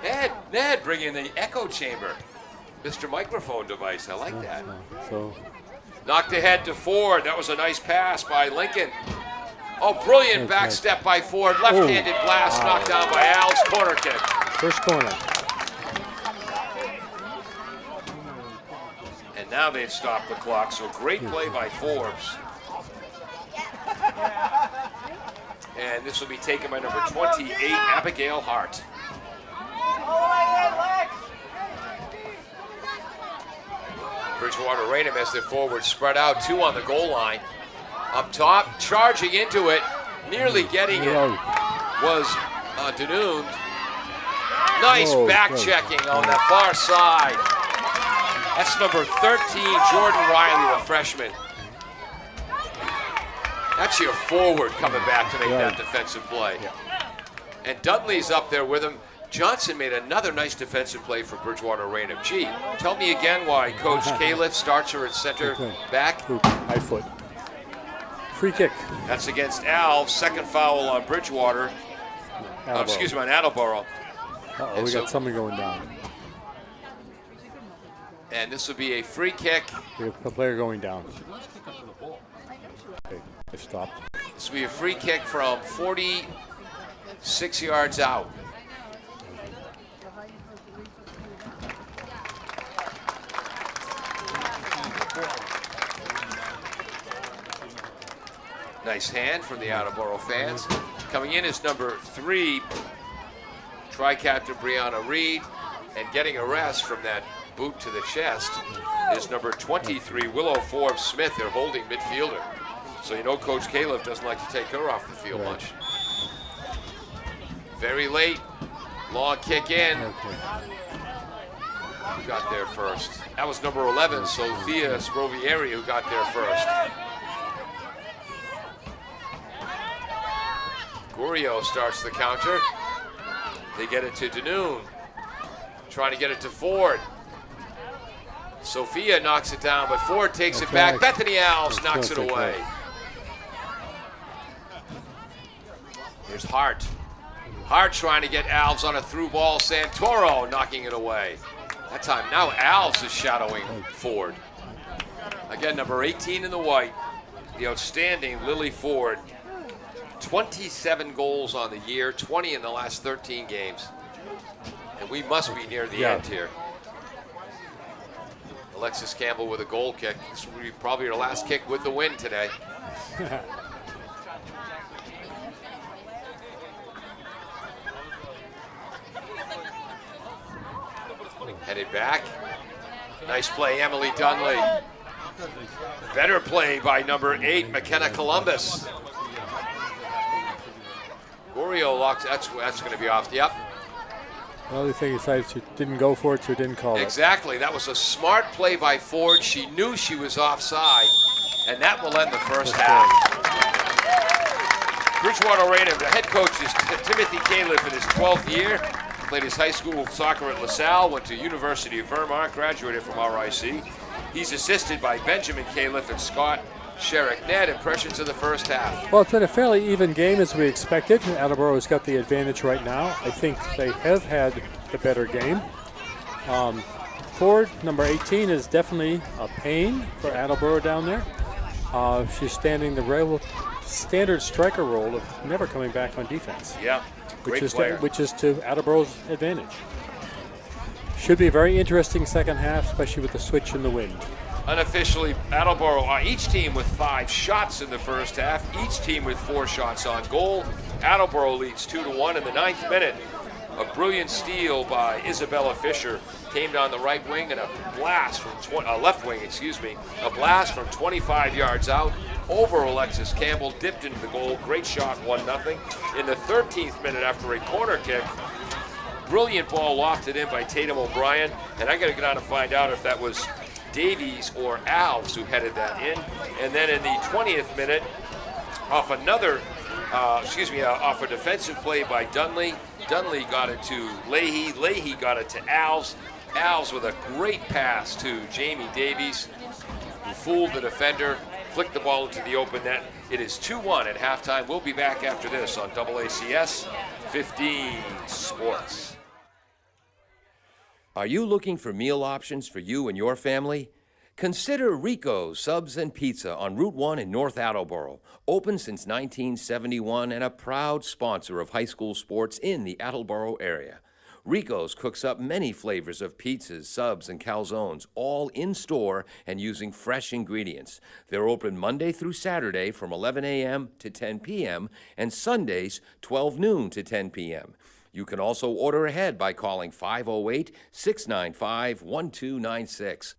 Ned, bring in the echo chamber. Mr. Microphone device. I like that. So Knocked ahead to Ford. That was a nice pass by Lincoln. Oh, brilliant back step by Ford. Left-handed blast knocked down by Al's corner kick. first corner. And now they've stopped the clock, so great play by Forbes. And this will be taken by number 28, Abigail Hart. Bridgewater-Raynham as their forwards spread out, 2 on the goal line. Up top, charging into it, nearly getting it, was Danoon. Nice back checking on the far side. That's number 13, Jordan Riley, the freshman. That's your forward coming back to make that defensive play. And Dudley's up there with him. Johnson made another nice defensive play for Bridgewater-Raynham. Gee, tell me again why Coach Califf starts her at center back. High foot. Free kick. That's against Alves. Second foul on Bridgewater. Excuse me, on Attleboro. Uh-oh, we got something going down. And this will be a free kick. We have a player going down. Okay, they stopped. This will be a free kick from 46 yards out. Nice hand from the Attleboro fans. Coming in is number 3, tri-captain Brianna Reed, and getting a rest from that boot to the chest is number 23, Willow Forbes Smith, their holding midfielder. So you know Coach Califf doesn't like to take her off the field much. Very late, long kick in. Who got there first? That was number 11, Sophia Sprovieri, who got there first. Gurio starts the counter. They get it to Danoon. Trying to get it to Ford. Sophia knocks it down, but Ford takes it back. Bethany Alves knocks it away. Here's Hart. Hart trying to get Alves on a through ball. Santoro knocking it away. That time, now Alves is shadowing Ford. Again, number 18 in the white, the outstanding Lily Ford. 27 goals on the year, 20 in the last 13 games. And we must be near the end here. Alexis Campbell with a goal kick. This will be probably her last kick with the win today. Headed back. Nice play, Emily Dunley. Better play by number 8, McKenna Columbus. Gurio locks, that's going to be off. Yep. Well, the thing is, she didn't go for it, so didn't call it. Exactly. That was a smart play by Ford. She knew she was offside, and that will end the first half. Bridgewater-Raynham, the head coach is Timothy Califf in his 12th year. Played his high school soccer at LaSalle, went to University of Vermont, graduated from RIC. He's assisted by Benjamin Califf and Scott Sherrick. Ned, impressions of the first half? Well, it's been a fairly even game as we expected. Attleboro has got the advantage right now. I think they have had the better game. Ford, number 18, is definitely a pain for Attleboro down there. She's standing the standard striker role of never coming back on defense. Yeah, great player. Which is to Attleboro's advantage. Should be a very interesting second half, especially with the switch in the wind. Unofficially, Attleboro, each team with 5 shots in the first half, each team with 4 shots on goal. Attleboro leads 2-1 in the 9th minute. A brilliant steal by Isabella Fisher came down the right wing and a blast from left wing, a blast from 25 yards out over Alexis Campbell, dipped into the goal. Great shot, 1-0. In the 13th minute, after a corner kick, brilliant ball lofted in by Tatum O'Brien, and I got to get on and find out if that was Davies or Alves who headed that in. And then in the 20th minute, off a defensive play by Dunley. Dunley got it to Leahy. Leahy got it to Alves. Alves with a great pass to Jamie Davies, who fooled the defender, flicked the ball into the open net. It is 2-1 at halftime. We'll be back after this on AACS 15 Sports. Are you looking for meal options for you and your family? Consider Rico's Subs and Pizza on Route 1 in North Attleboro. Open since 1971 and a proud sponsor of high school sports in the Attleboro area. Rico's cooks up many flavors of pizzas, subs, and calzones, all in-store and using fresh ingredients. They're open Monday through Saturday from 11 a.m. to 10 p.m. and Sundays 12 noon to 10 p.m. You can also order ahead by calling 508-695-1296.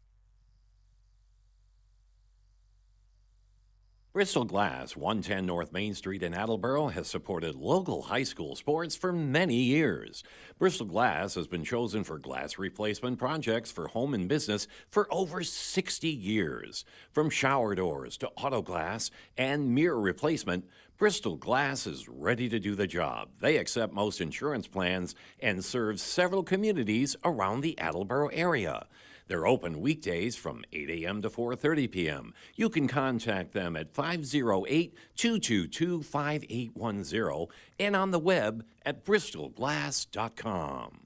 Bristol Glass, 110 North Main Street in Attleboro, has supported local high school sports for many years. Bristol Glass has been chosen for glass replacement projects for home and business for over 60 years. From shower doors to auto glass and mirror replacement, Bristol Glass is ready to do the job. They accept most insurance plans and serve several communities around the Attleboro area. They're open weekdays from 8 a.m. to 4:30 p.m. You can contact them at 508-222-5810 and on the web at bristolglass.com.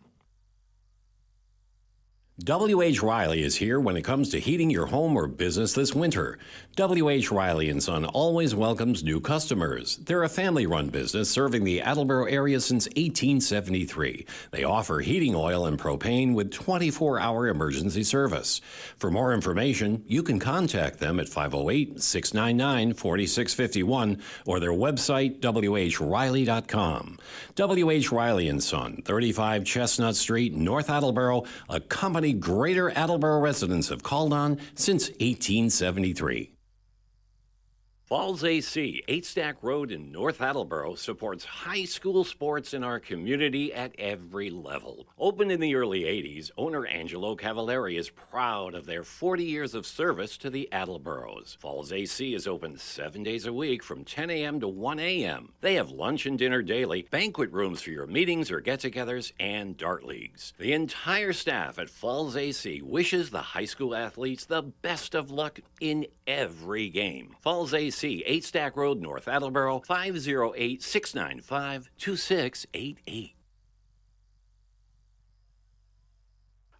W.H. Riley is here when it comes to heating your home or business this winter. W.H. Riley & Son always welcomes new customers. They're a family-run business serving the Attleboro area since 1873. They offer heating oil and propane with 24-hour emergency service. For more information, you can contact them at 508-699-4651 or their website, whriley.com. W.H. Riley & Son, 35 Chestnut Street, North Attleboro, a company Greater Attleboro residents have called on since 1873. Falls AC, 8 Stack Road in North Attleboro, supports high school sports in our community at every level. Opened in the early 80s, owner Angelo Cavallari is proud of their 40 years of service to the Attleboros. Falls AC is open 7 days a week from 10 a.m. to 1 a.m. They have lunch and dinner daily, banquet rooms for your meetings or get-togethers, and dart leagues. The entire staff at Falls AC wishes the high school athletes the best of luck in every game. Falls AC, 8 Stack Road, North Attleboro, 508-695-2688.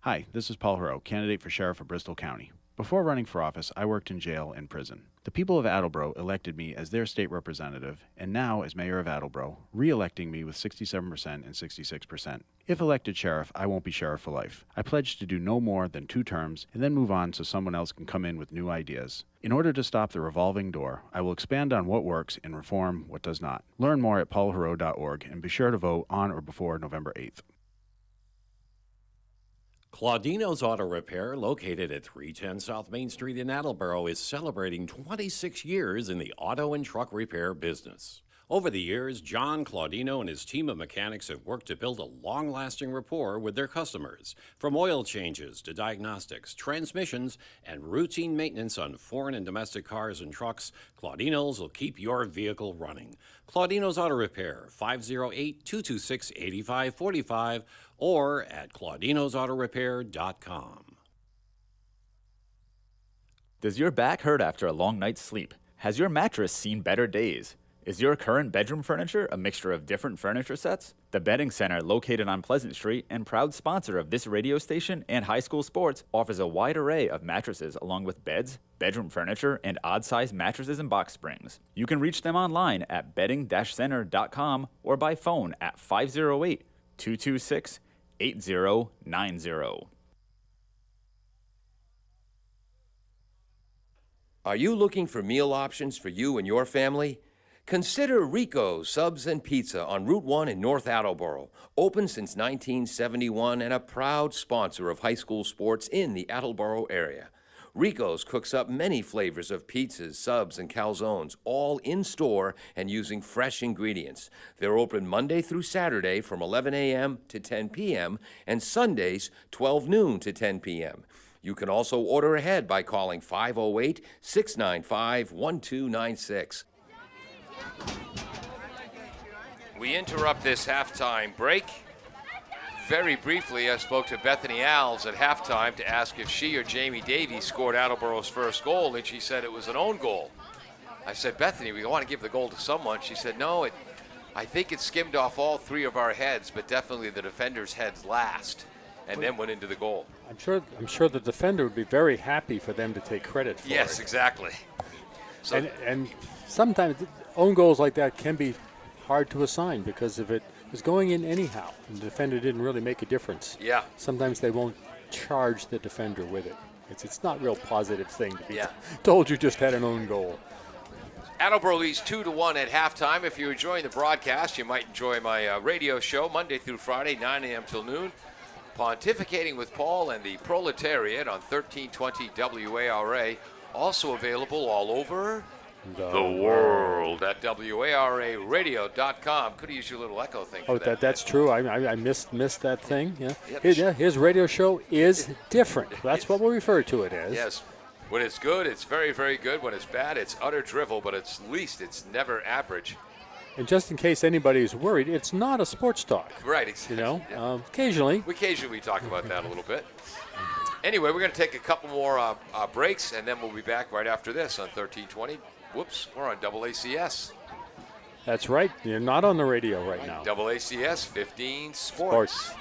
Hi, this is Paul Hero, candidate for Sheriff of Bristol County. Before running for office, I worked in jail and prison. The people of Attleboro elected me as their state representative, and now, as mayor of Attleboro, re-electing me with 67% and 66%. If elected sheriff, I won't be sheriff for life. I pledge to do no more than 2 terms and then move on so someone else can come in with new ideas. In order to stop the revolving door, I will expand on what works and reform what does not. Learn more at paulhero.org and be sure to vote on or before November 8th. Claudino's Auto Repair, located at 310 South Main Street in Attleboro, is celebrating 26 years in the auto and truck repair business. Over the years, John Claudino and his team of mechanics have worked to build a long-lasting rapport with their customers. From oil changes to diagnostics, transmissions, and routine maintenance on foreign and domestic cars and trucks, Claudino's will keep your vehicle running. Claudino's Auto Repair, 508-226-8545 or at claudinosautorepair.com. Does your back hurt after a long night's sleep? Has your mattress seen better days? Is your current bedroom furniture a mixture of different furniture sets? The Bedding Center, located on Pleasant Street and proud sponsor of this radio station and high school sports, offers a wide array of mattresses along with beds, bedroom furniture, and odd-sized mattresses and box springs. You can reach them online at bedding-center.com or by phone at 508-226-8090. Are you looking for meal options for you and your family? Consider Rico's Subs and Pizza on Route 1 in North Attleboro. Open since 1971 and a proud sponsor of high school sports in the Attleboro area. Rico's cooks up many flavors of pizzas, subs, and calzones, all in-store and using fresh ingredients. They're open Monday through Saturday from 11 a.m. to 10 p.m. and Sundays 12 noon to 10 p.m. You can also order ahead by calling 508-695-1296. We interrupt this halftime break. Very briefly, I spoke to Bethany Alves at halftime to ask if she or Jamie Davies scored Attleboro's first goal, and she said it was an own goal. I said, Bethany, we want to give the goal to someone. She said, no, I think it skimmed off all three of our heads, but definitely the defender's heads last, and then went into the goal. I'm sure the defender would be very happy for them to take credit for it. Yes, exactly. So, And sometimes own goals like that can be hard to assign because if it was going in anyhow and the defender didn't really make a difference. yeah. Sometimes they won't charge the defender with it. It's not a real positive thing to be Yeah. told you just had an own goal. Attleboro leads 2-1 at halftime. If you're enjoying the broadcast, you might enjoy my radio show Monday through Friday, 9 a.m. till noon. Pontificating with Paul and the Proletariat on 1320 WARA. Also available all over the world at WARAradio.com. Could have used your little echo thing for that. That's true. I missed that thing. Yeah. Yep. His radio show is different. That's what we refer to it as. Yes. When it's good, it's very, very good. When it's bad, it's utter drivel, but at least it's never average. And just in case anybody's worried, it's not a sports talk. Right, exactly. You know, Yeah. occasionally. Occasionally we talk about that a little bit. Anyway, we're going to take a couple more breaks, and then we'll be back right after this on 1320. Whoops, we're on ACS. That's right. You're not on the radio right now. ACS 15 Sports.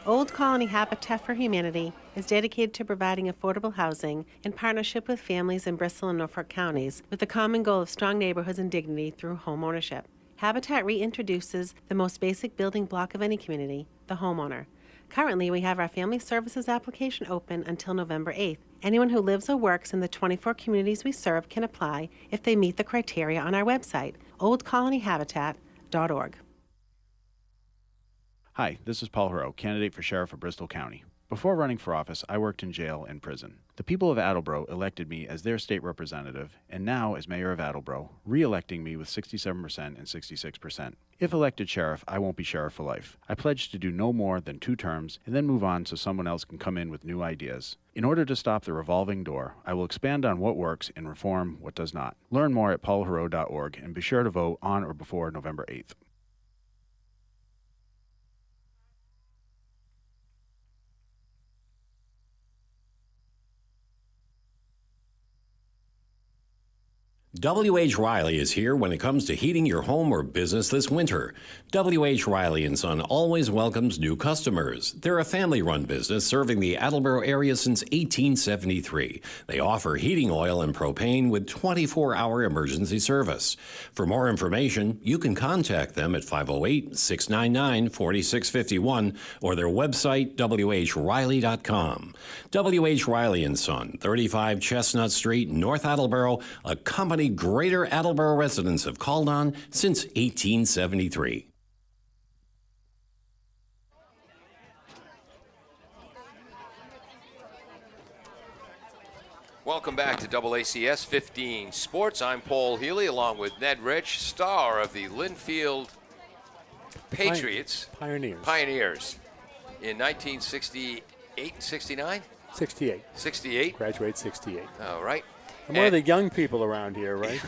Old Colony Habitat for Humanity is dedicated to providing affordable housing in partnership with families in Bristol and Norfolk counties with the common goal of strong neighborhoods and dignity through home ownership. Habitat reintroduces the most basic building block of any community, the homeowner. Currently, we have our Family Services application open until November 8th. Anyone who lives or works in the 24 communities we serve can apply if they meet the criteria on our website, oldcolonyhabitat.org. Hi, this is Paul Hero, candidate for Sheriff of Bristol County. Before running for office, I worked in jail and prison. The people of Attleboro elected me as their state representative, and now, as mayor of Attleboro, re-electing me with 67% and 66%. If elected sheriff, I won't be sheriff for life. I pledge to do no more than 2 terms and then move on so someone else can come in with new ideas. In order to stop the revolving door, I will expand on what works and reform what does not. Learn more at paulhero.org and be sure to vote on or before November 8th. W.H. Riley is here when it comes to heating your home or business this winter. W.H. Riley & Son always welcomes new customers. They're a family-run business serving the Attleboro area since 1873. They offer heating oil and propane with 24-hour emergency service. For more information, you can contact them at 508-699-4651 or their website, whriley.com. W.H. Riley & Son, 35 Chestnut Street, North Attleboro, a company Greater Attleboro residents have called on since 1873. Welcome back to ACS 15 Sports. I'm Paul Healy along with Ned Rich, star of the Linfield Patriots. Pioneers. In 1968, 69? 68. 68. Graduate 68. All right. I'm one of the young people around here, right?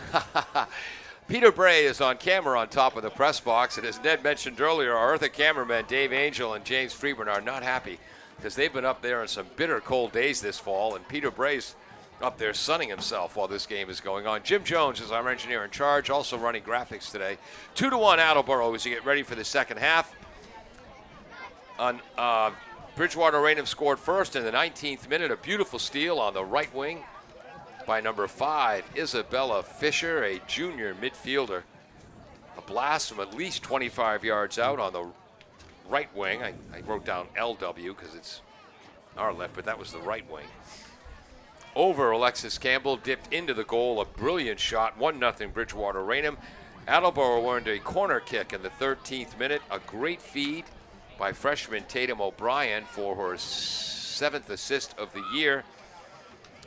Peter Bray is on camera on top of the press box, and as Ned mentioned earlier, our earthen cameramen Dave Angel and James Freeman are not happy because they've been up there in some bitter cold days this fall, and Peter Bray's up there sunning himself while this game is going on. Jim Jones is our engineer in charge, also running graphics today. 2-1 Attleboro as you get ready for the second half. Bridgewater-Raynham scored first in the 19th minute, a beautiful steal on the right wing by number 5, Isabella Fisher, a junior midfielder. A blast from at least 25 yards out on the right wing. I wrote down LW because it's our left, but that was the right wing. over Alexis Campbell, dipped into the goal. A brilliant shot, 1-0 Bridgewater-Raynham. Attleboro earned a corner kick in the 13th minute. A great feed by freshman Tatum O'Brien for her 7th assist of the year.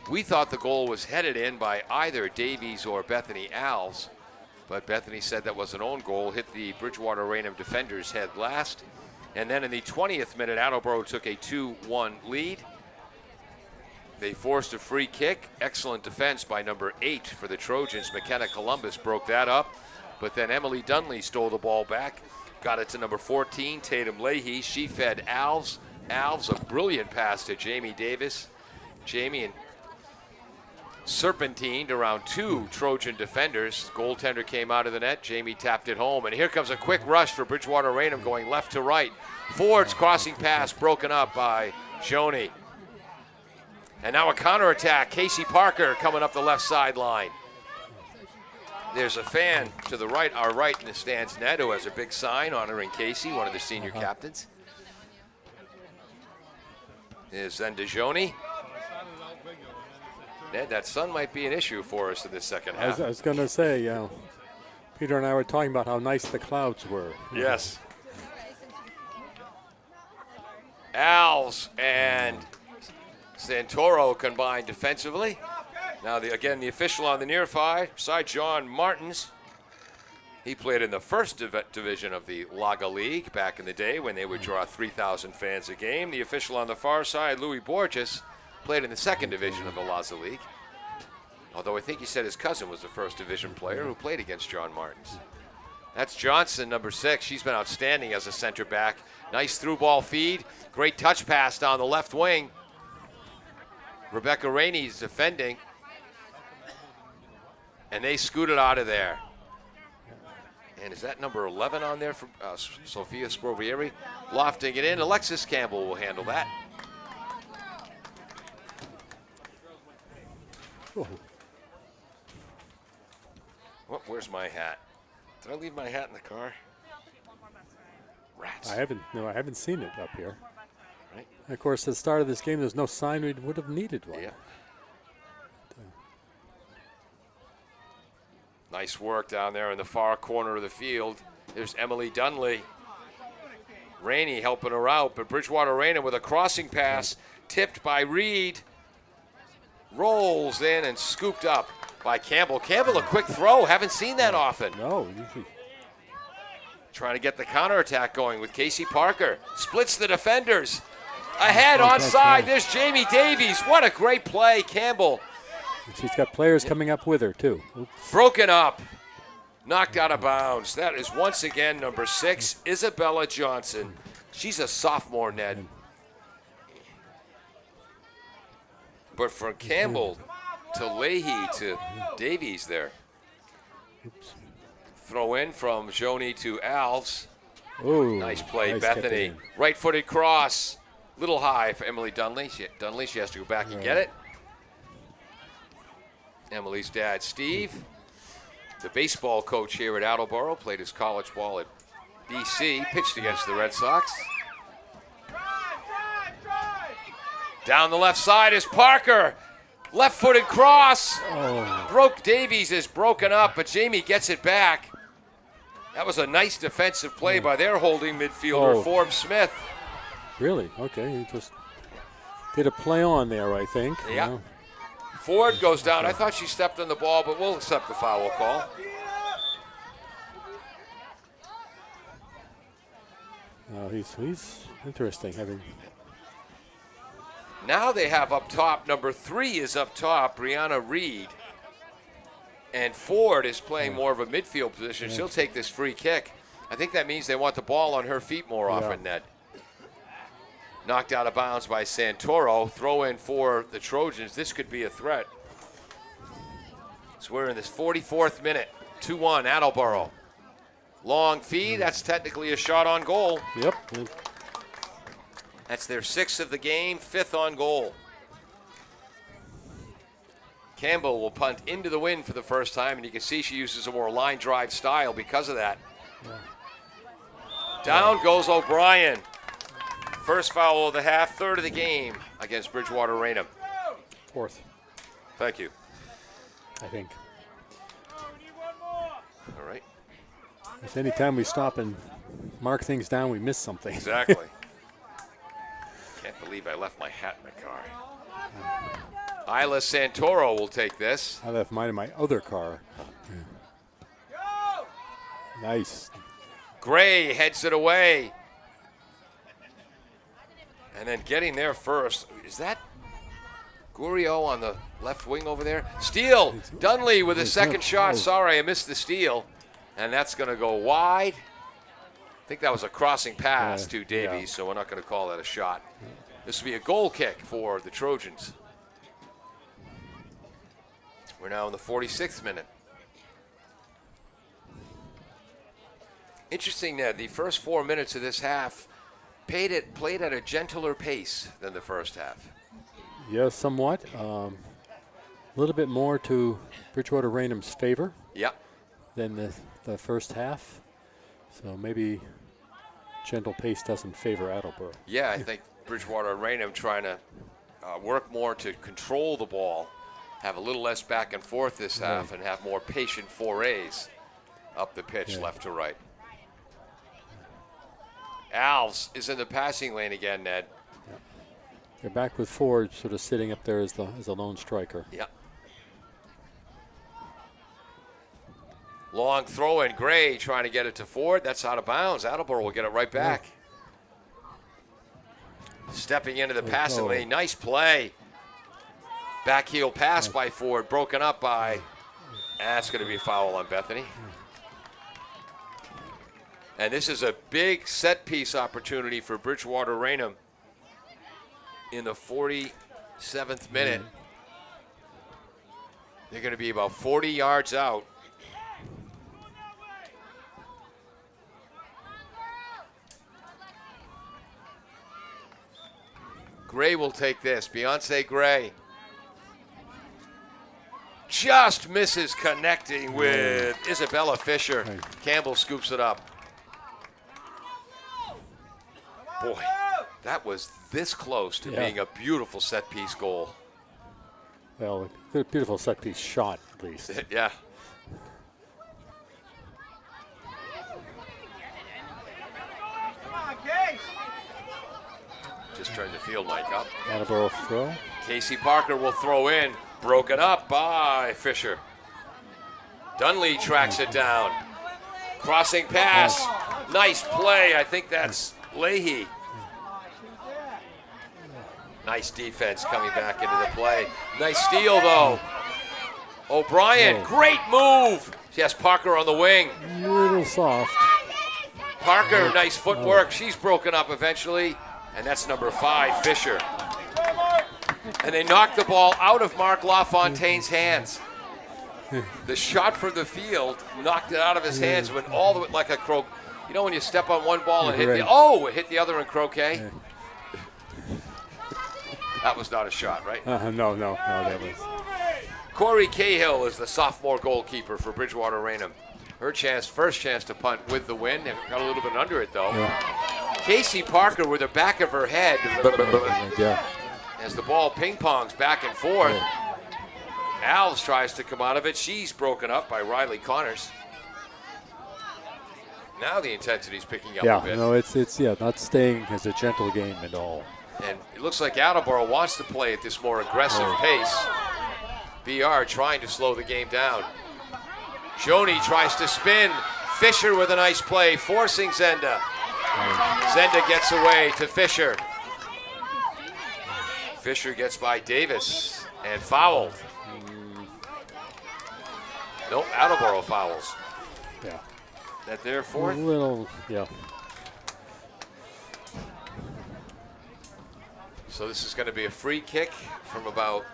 We thought the goal was headed in by either Davies or Bethany Alves, but Bethany said that was an own goal, hit the Bridgewater-Raynham defender's head last. And then in the 20th minute, Attleboro took a 2-1 lead. They forced a free kick. Excellent defense by number 8 for the Trojans. McKenna Columbus broke that up. But then Emily Dunley stole the ball back. Got it to number 14, Tatum Leahy. She fed Alves. Alves, a brilliant pass to Jamie Davis. Jamie and serpentined around 2 Trojan defenders. Goaltender came out of the net. Jamie tapped it home. And here comes a quick rush for Bridgewater-Raynham going left to right. Ford's crossing pass broken up by Joni. And now a counterattack. Casey Parker coming up the left sideline. There's a fan to the right, our right in the stands, Ned, who has a big sign honoring Casey, one of the senior captains. Is then DeJoni. Ned, that sun might be an issue for us in the second half. I was going to say, Peter and I were talking about how nice the clouds were. Yes. Alves and Santoro combined defensively. Now, again, the official on the near side, John Martins. He played in the first division of the Laga League back in the day when they would draw 3,000 fans a game. The official on the far side, Louis Borges, played in the second division of the Laza League. Although I think he said his cousin was the first division player who played against John Martins. That's Johnson, number 6. She's been outstanding as a center back. Nice through ball feed. Great touch pass down the left wing. Rebecca Rainey's defending. And they scooted out of there. And is that number 11 on there for Sophia Sprovieri? Lofting it in. Alexis Campbell will handle that. Oh. Oh, where's my hat? Did I leave my hat in the car? Rats. I haven't seen it up here. Right. And of course, at the start of this game, there's no sign we would have needed one. Yeah. Nice work down there in the far corner of the field. There's Emily Dunley. Rainey helping her out, but Bridgewater-Raynham with a crossing pass, tipped by Reed. Rolls in and scooped up by Campbell. Campbell, a quick throw. Haven't seen that often. No, usually. Trying to get the counterattack going with Casey Parker. Splits the defenders. Ahead, onside. There's Jamie Davies. What a great play, Campbell. She's got players coming up with her, too. Oops. Broken up. Knocked out of bounds. That is once again number 6, Isabella Johnson. She's a sophomore, Ned. But from Campbell to Leahy to Davies there. Oops. Throw in from Joni to Alves. Ooh, Nice play, nice Bethany. Right-footed cross. Little high for Emily Dunley. She has to go back and get it. Emily's dad, Steve, the baseball coach here at Attleboro, played his college ball at BC, pitched against the Red Sox. Down the left side is Parker. Left-footed cross. Davies is broken up, but Jamie gets it back. That was a nice defensive play by their holding midfielder, Forbes Smith. Really? Okay, he just did a play on there, I think. Yeah. Ford goes down. I thought she stepped on the ball, but we'll accept the foul call. No, he's interesting having. Now they have up top, number 3 is up top, Brianna Reed. And Ford is playing more of a midfield position. She'll take this free kick. I think that means they want the ball on her feet more often, Ned. Knocked out of bounds by Santoro. Throw in for the Trojans. This could be a threat. So we're in this 44th minute. 2-1 Attleboro. Long feed. That's technically a shot on goal. Yep. That's their 6th of the game, 5th on goal. Campbell will punt into the wind for the first time, and you can see she uses a more line drive style because of that. Down goes O'Brien. First foul of the half, 3rd of the game against Bridgewater-Raynham. 4th. Thank you. I think. All right. If any time we stop and mark things down, we miss something. Exactly. Can't believe I left my hat in the car. Isla Santoro will take this. I left mine in my other car. Nice. Gray heads it away. And then getting there first. Is that Gurio on the left wing over there? Steal. Dunley with a second shot. Sorry, I missed the steal. And that's going to go wide. I think that was a crossing pass to Davies, so we're not going to call that a shot. This will be a goal kick for the Trojans. We're now in the 46th minute. Interesting that the first 4 minutes of this half played at a gentler pace than the first half. Yes, somewhat. A little bit more to Bridgewater-Raynham's favor than the first half. So maybe gentle pace doesn't favor Attleboro. Yeah, I think Bridgewater-Raynham trying to work more to control the ball, have a little less back and forth this half, and have more patient forays up the pitch left to right. Alves is in the passing lane again, Ned. They're back with Ford sort of sitting up there as the lone striker. Yep. Long throw in. Gray trying to get it to Ford. That's out of bounds. Attleboro will get it right back. Stepping into the passing lane. Nice play. Back heel pass by Ford. Broken up by. That's going to be a foul on Bethany. And this is a big set piece opportunity for Bridgewater-Raynham in the 47th minute. They're going to be about 40 yards out. Gray will take this. Beyonce Gray just misses connecting with Isabella Fisher. Campbell scoops it up. Boy, that was this close to being a beautiful set-piece goal. Well, a beautiful set-piece shot, at least. Yeah. Just turned the field mic up. Attleboro throw. Casey Parker will throw in. Broken up by Fisher. Dunley tracks it down. Crossing pass. Nice play. I think that's Leahy. Nice defense coming back into the play. Nice steal, though. O'Brien, great move. Yes, Parker on the wing. A little soft. Parker, nice footwork. She's broken up eventually. And that's number 5, Fisher. And they knocked the ball out of Mark LaFontaine's hands. The shot from the field knocked it out of his hands, went all the way like a crow. You know when you step on one ball and it hit the other in croquet? That was not a shot, right? No, that was. Corey Cahill is the sophomore goalkeeper for Bridgewater-Raynham. Her first chance to punt with the win. Got a little bit under it, though. Yeah. Casey Parker with the back of her head. As the ball ping-pongs back and forth. Alves tries to come out of it. She's broken up by Riley Connors. Now the intensity's picking up a bit. No, it's not staying as a gentle game at all. And it looks like Attleboro wants to play at this more aggressive pace. BR trying to slow the game down. Joni tries to spin. Fisher with a nice play, forcing Zenda. Zenda gets away to Fisher. Fisher gets by Davis and fouled. Nope, Attleboro fouls. Yeah. That their fourth? So this is going to be a free kick from about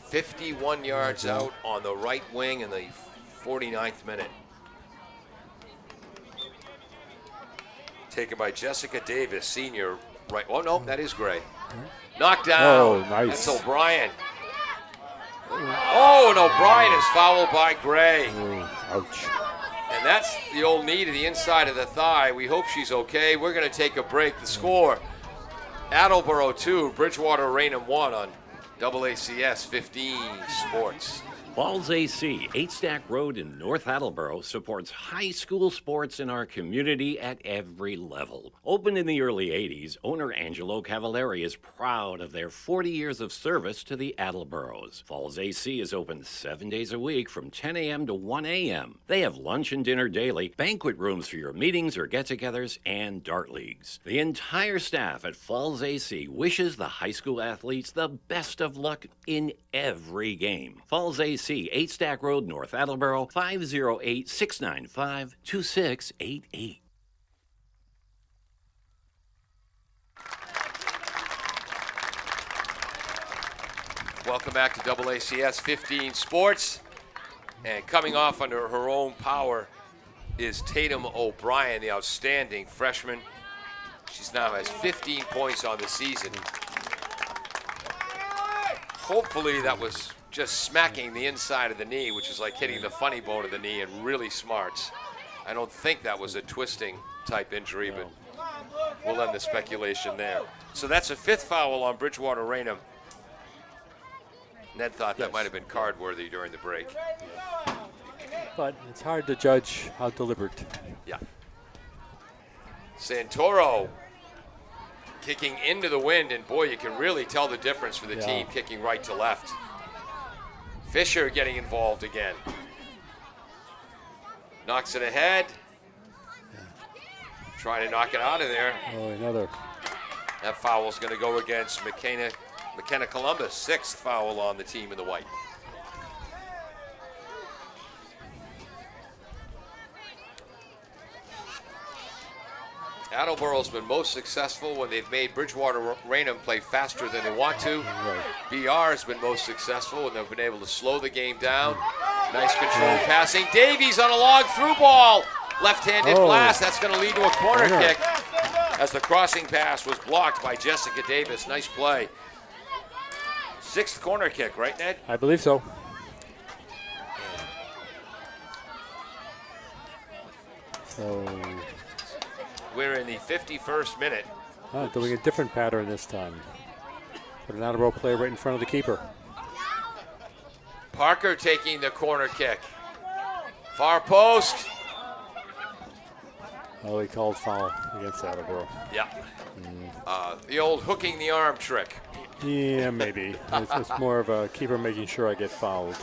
51 yards out on the right wing in the 49th minute. Taken by Jessica Davis, senior right. Oh, no, that is Gray. Knocked down. Oh, nice. That's O'Brien. Oh, and O'Brien is fouled by Gray. Ouch. And that's the old knee to the inside of the thigh. We hope she's okay. We're going to take a break. The score, Attleboro 2, Bridgewater-Raynham 1 on AACS 15 Sports. Falls AC, 8 Stack Road in North Attleboro, supports high school sports in our community at every level. Opened in the early 80s, owner Angelo Cavallari is proud of their 40 years of service to the Attleboros. Falls AC is open 7 days a week from 10 a.m. to 1 a.m. They have lunch and dinner daily, banquet rooms for your meetings or get-togethers, and dart leagues. The entire staff at Falls AC wishes the high school athletes the best of luck in every game. Falls AC, 8 Stack Road, North Attleboro, 508-695-2688. Welcome back to AACS 15 Sports. And coming off under her own power is Tatum O'Brien, the outstanding freshman. She's now has 15 points on the season. Hopefully that was just smacking the inside of the knee, which is like hitting the funny bone of the knee and really smarts. I don't think that was a twisting type injury, but we'll end the speculation there. So that's a 5th foul on Bridgewater-Raynham. Ned thought that might have been card worthy during the break. But it's hard to judge how deliberate. Yeah. Santoro kicking into the wind, and boy, you can really tell the difference for the team kicking right to left. Fisher getting involved again. Knocks it ahead. Trying to knock it out of there. Oh, another. That foul's going to go against McKenna Columbus. 6th foul on the team in the white. Attleboro's been most successful when they've made Bridgewater-Raynham play faster than they want to. Right. BR has been most successful when they've been able to slow the game down. Nice controlled passing. Davies on a long through ball. Left-handed blast. That's going to lead to a corner kick as the crossing pass was blocked by Jessica Davis. Nice play. 6th corner kick, right, Ned? I believe so. So we're in the 51st minute. Doing a different pattern this time. Put an Attleboro player right in front of the keeper. Parker taking the corner kick. Far post. Oh, he called foul against Attleboro. Yeah. The old hooking the arm trick. Yeah, maybe. It's more of a keeper making sure I get fouled.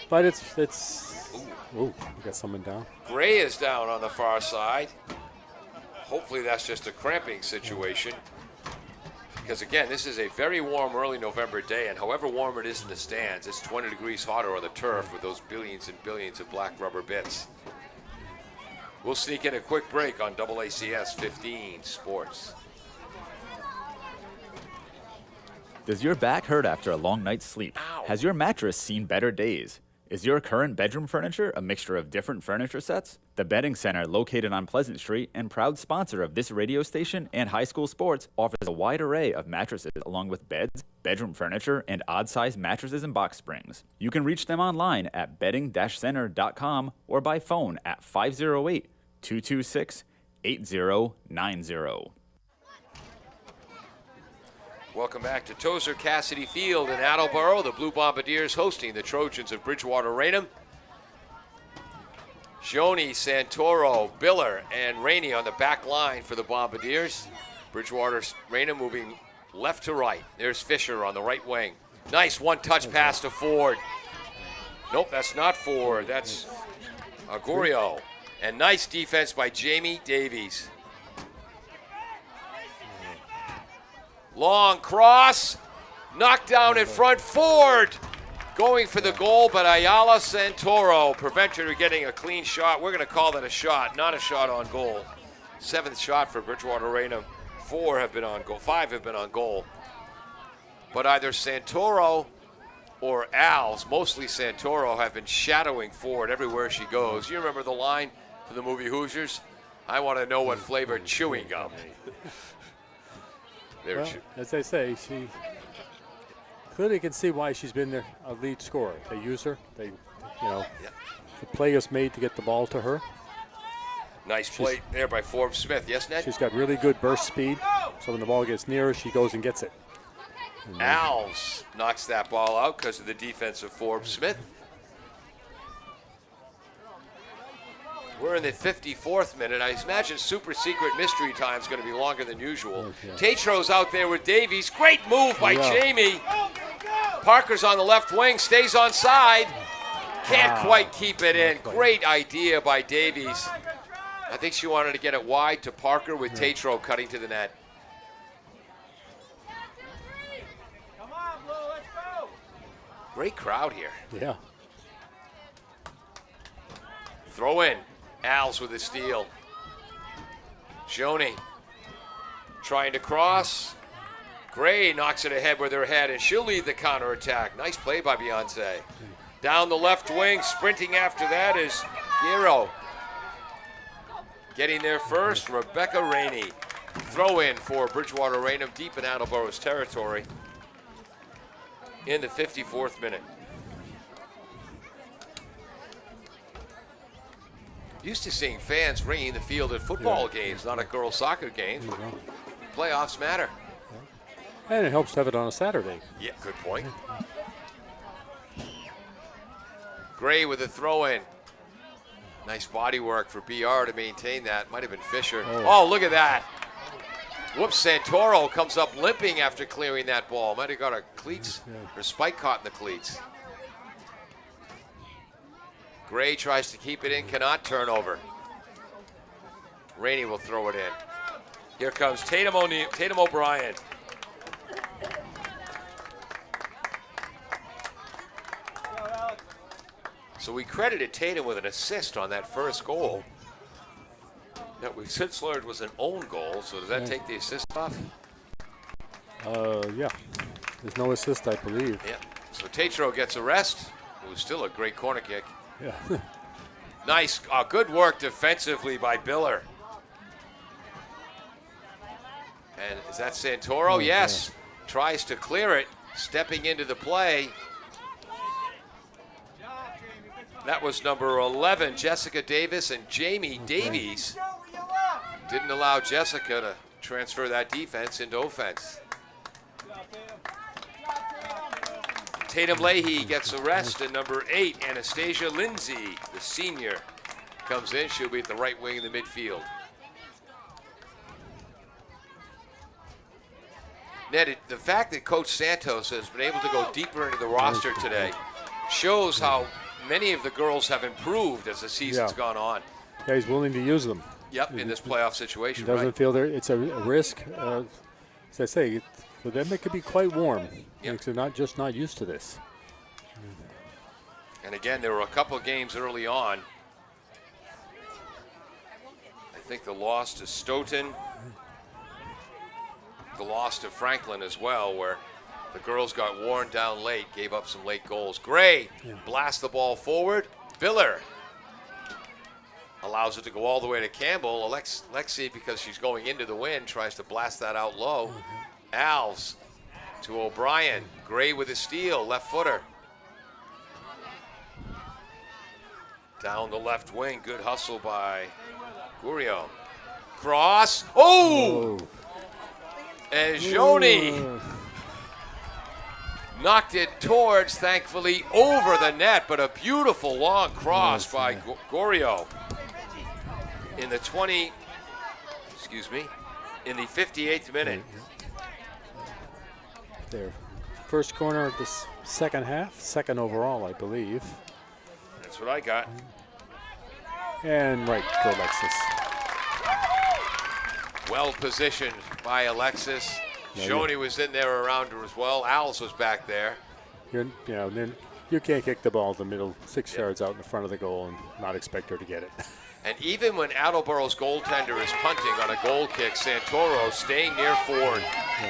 But it's. Ooh, we got someone down. Gray is down on the far side. Hopefully that's just a cramping situation. Because again, this is a very warm early November day, and however warm it is in the stands, it's 20 degrees hotter on the turf with those billions and billions of black rubber bits. We'll sneak in a quick break on AACS 15 Sports. Does your back hurt after a long night's sleep? Ow. Has your mattress seen better days? Is your current bedroom furniture a mixture of different furniture sets? The Bedding Center, located on Pleasant Street and proud sponsor of this radio station and high school sports, offers a wide array of mattresses along with beds, bedroom furniture, and odd-sized mattresses and box springs. You can reach them online at bedding-center.com or by phone at 508-226-8090. Welcome back to Tozer Cassidy Field in Attleboro. The Blue Bombardiers hosting the Trojans of Bridgewater-Raynham. Joni, Santoro, Biller, and Rainey on the back line for the Bombardiers. Bridgewater-Raynham moving left to right. There's Fisher on the right wing. Nice one-touch pass to Ford. Nope, that's not Ford. That's Agurio. And nice defense by Jamie Davies. Long cross, knocked down in front, Ford going for the goal, but Ayala Santoro prevented her getting a clean shot. We're going to call that a shot, not a shot on goal. 7th shot for Bridgewater-Raynham. 4 have been on goal, 5 have been on goal. But either Santoro or Al's, mostly Santoro, have been shadowing Ford everywhere she goes. You remember the line for the movie Hoosiers? I want to know what flavor chewing gum. Well, as they say, she clearly can see why she's been a lead scorer. They use her. The play is made to get the ball to her. Nice play there by Forbes Smith. Yes, Ned? She's got really good burst speed. So when the ball gets near her, she goes and gets it. Alves knocks that ball out because of the defense of Forbes Smith. We're in the 54th minute. I imagine super secret mystery time is going to be longer than usual. Tatro's out there with Davies. Great move by Jamie. Parker's on the left wing, stays on side. Can't quite keep it in. Great idea by Davies. I think she wanted to get it wide to Parker with Tatro cutting to the net. Come on, Blue, let's go. Great crowd here. Yeah. Throw in. Al's with a steal. Joni trying to cross. Gray knocks it ahead with her head, and she'll lead the counterattack. Nice play by Beyonce. Down the left wing, sprinting after that is Giro. Getting there first, Rebecca Rainey. Throw in for Bridgewater-Raynham deep in Attleboro's territory in the 54th minute. Used to seeing fans ringing the field at football games, not at girls' soccer games. Playoffs matter. And it helps to have it on a Saturday. Yeah, good point. Gray with a throw in. Nice body work for BR to maintain that. Might have been Fisher. Oh, look at that. Whoops, Santoro comes up limping after clearing that ball. Might have got her cleats, her spike caught in the cleats. Gray tries to keep it in, cannot. Turnover. Rainey will throw it in. Here comes Tatum O'Brien. So we credited Tatum with an assist on that first goal. That we've since learned was an own goal, so does that take the assist off? Yeah. There's no assist, I believe. Yeah. So Tatro gets a rest. It was still a great corner kick. Yeah. Nice, good work defensively by Biller. And is that Santoro? Yes. Tries to clear it, stepping into the play. That was number 11, Jessica Davis, and Jamie Davies didn't allow Jessica to transfer that defense into offense. Tatum Leahy gets a rest, and number 8, Anastasia Lindsay, the senior, comes in. She'll be at the right wing in the midfield. Ned, the fact that Coach Santos has been able to go deeper into the roster today shows how many of the girls have improved as the season's gone on. Yeah, he's willing to use them. Yep, in this playoff situation, He doesn't feel it's a risk. As I say, for them it could be quite warm. Because they're not used to this. And again, there were a couple of games early on. I think the loss to Stoughton, the loss to Franklin as well, where the girls got worn down late, gave up some late goals. Gray blasts the ball forward. Biller allows it to go all the way to Campbell. Lexi, because she's going into the wind, tries to blast that out low. Alves to O'Brien. Gray with a steal, left footer. Down the left wing, good hustle by Gurio. Cross, and Joni knocked it towards, thankfully, over the net, but a beautiful long cross by Gurio in the 58th minute. Their first corner of the second half, second overall, I believe. That's what I got. And right to Alexis. Well positioned by Alexis. Joni was in there around her as well. Al's was back there. You can't kick the ball in the middle, 6 yards out in the front of the goal and not expect her to get it. And even when Attleboro's goaltender is punting on a goal kick, Santoro staying near forward.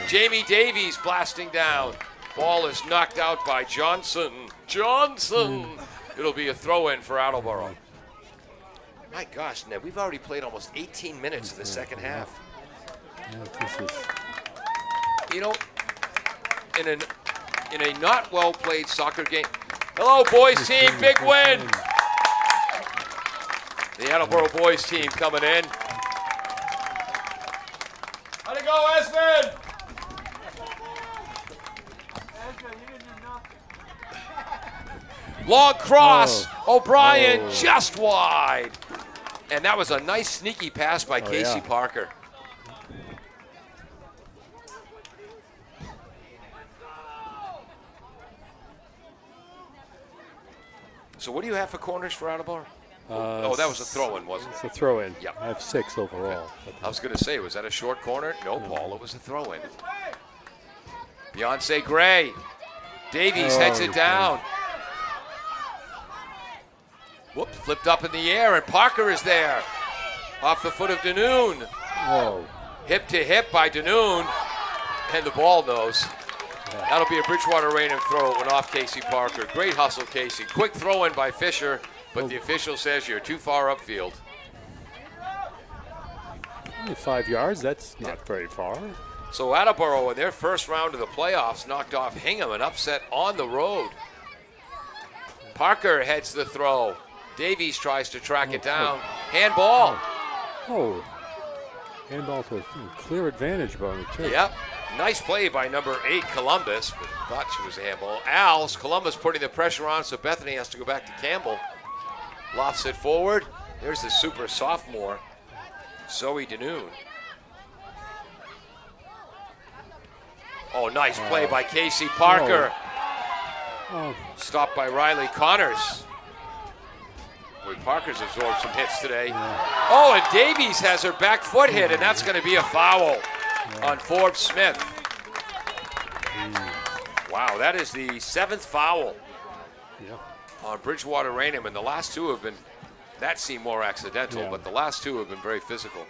Jamie Davies blasting down. Ball is knocked out by Johnson. It'll be a throw-in for Attleboro. My gosh, Ned, we've already played almost 18 minutes of the second half. You know, in a not well-played soccer game. Hello, boys team, big win. The Attleboro boys team coming in. How'd it go, Esmond? Long cross. O'Brien Oh. just wide. And that was a nice sneaky pass by Casey yeah. Parker. So what do you have for corners for Attleboro? Oh, that was a throw-in, wasn't it? It's a throw-in. Yep. I have 6 overall. I was going to say, was that a short corner? No, Paul, it was a throw-in. Beyonce Gray. Davies heads it down. Whoop, flipped up in the air, and Parker is there. Off the foot of Danoon. Whoa. Hip to hip by Danoon, and the ball knows. That'll be a Bridgewater-Raynham throw. It went off Casey Parker. Great hustle, Casey. Quick throw in by Fisher, but the official says you're too far upfield. Only 5 yards. That's not very far. So Attleboro, in their first round of the playoffs, knocked off Hingham, an upset on the road. Parker heads the throw. Davies tries to track it down. Handball. Oh. Handball to a clear advantage by the two. Yep. Nice play by number 8, Columbus, but thought she was a handball. Al's Columbus putting the pressure on, so Bethany has to go back to Campbell. Lofts it forward. There's the super sophomore, Zoe Danoon. Oh, nice play by Casey Parker. Oh. Stopped by Riley Connors. Boy, Parker's absorbed some hits today. Oh, and Davies has her back foot hit, and that's going to be a foul on Forbes Smith. Wow, that is the 7th foul on Bridgewater-Raynham, and the last 2 have been, that seemed more accidental, but the last 2 have been very physical.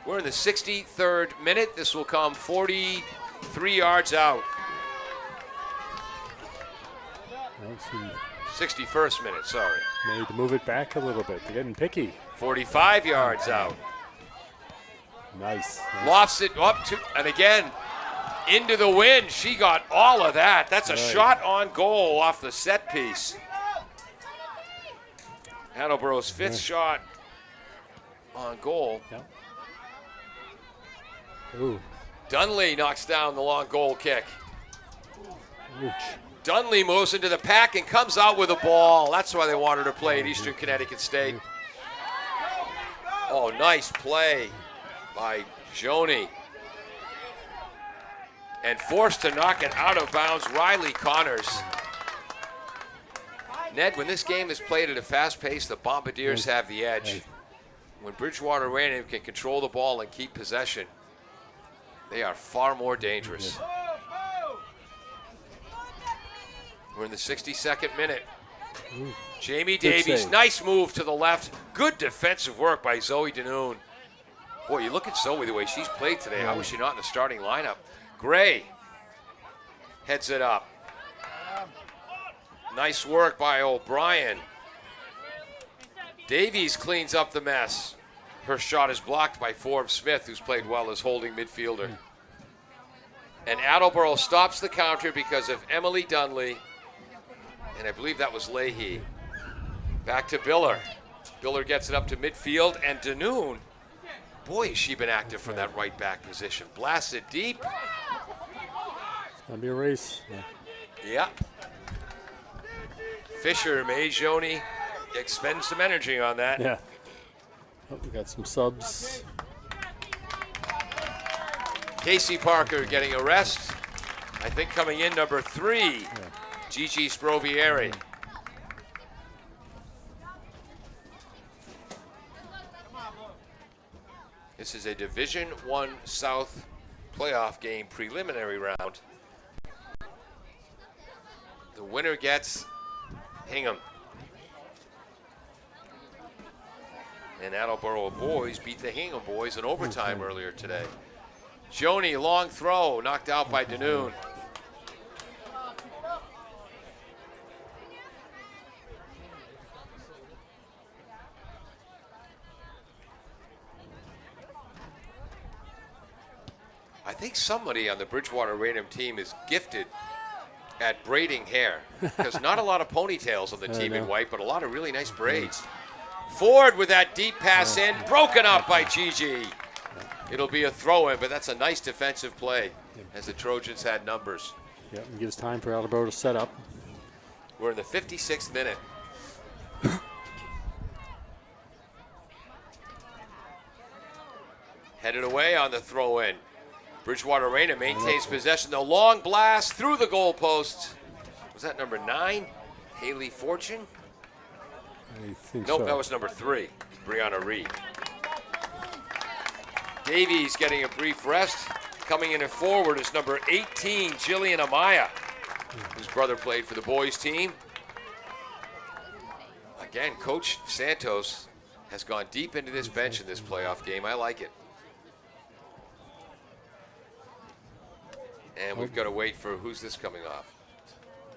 We're in the 63rd minute. This will come 43 yards out. 61st minute, sorry. Made to move it back a little bit. They're getting picky. 45 yards out. Nice. Lofts it up to, and again, into the wind. She got all of that. That's a shot on goal off the set piece. Attleboro's 5th shot on goal. Yep. Ooh. Dunley knocks down the long goal kick. Ouch. Dunley moves into the pack and comes out with a ball. That's why they wanted her to play at Eastern Connecticut State. Oh, nice play by Joni. And forced to knock it out of bounds, Riley Connors. Ned, when this game is played at a fast pace, the Bombardiers have the edge. When Bridgewater-Raynham can control the ball and keep possession, they are far more dangerous. We're in the 62nd minute. Jamie Davies, save. nice move to the left. Good defensive work by Zoe Danoon. Boy, you look at Zoe the way she's played today. How was she not in the starting lineup? Gray heads it up. Nice work by O'Brien. Davies cleans up the mess. Her shot is blocked by Forbes Smith, who's played well as holding midfielder. And Attleboro stops the counter because of Emily Dunley. And I believe that was Leahy. Back to Biller. Biller gets it up to midfield, and Danoon, boy, has she been active from that right back position. Blasted deep. It's gonna be a race. Yeah. Fisher made Joni expend some energy on that. Yeah. Oh, we got some subs. Casey Parker getting a rest. I think coming in number 3, Gigi Sprovieri. This is a Division I South playoff game preliminary round. The winner gets Hingham. And Attleboro boys beat the Hingham boys in overtime earlier today. Joni, long throw, knocked out by Danoon. I think somebody on the Bridgewater-Raynham team is gifted at braiding hair, because not a lot of ponytails on the team in white, but a lot of really nice braids. Ford with that deep pass in, broken up by Gigi. It'll be a throw-in, but that's a nice defensive play. as the Trojans had numbers. Yeah, and gives time for Attleboro to set up. We're in the 56th minute. Headed away on the throw-in. Bridgewater-Raynham maintains possession. The long blast through the goalpost. Was that number 9? Haley Fortune? I think Nope, so. that was number 3, Brianna Reed. Davies getting a brief rest. Coming in and forward is number 18, Jillian Amaya, whose brother played for the boys team. Again, Coach Santos has gone deep into this bench in this playoff game. I like it. And we've got to wait for who's this coming off.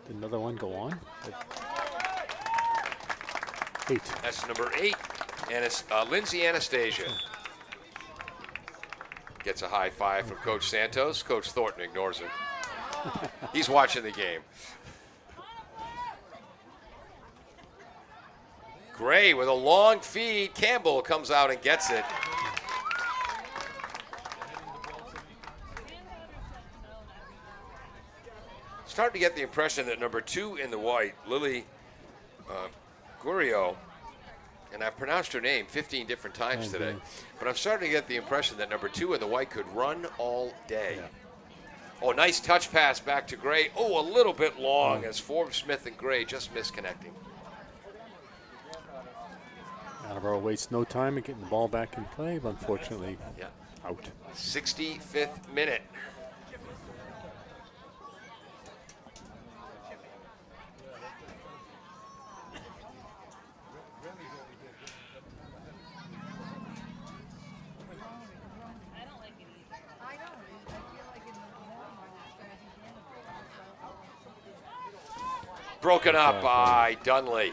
Did another one go on? 8. That's number 8, and it's Lindsay Anastasia. Gets a high five from Coach Santos. Coach Thornton ignores it. He's watching the game. Gray with a long feed. Campbell comes out and gets it. Starting to get the impression that number 2 in the white, Lily Gurio, and I've pronounced her name 15 different times today, but I'm starting to get the impression that number 2 in the white could run all day. Yeah. Oh, nice touch pass back to Gray. Oh, a little bit long as Forbes, Smith, and Gray just misconnecting. Attleboro wastes no time in getting the ball back in play, but unfortunately, out. 65th minute. Broken up by Dunley.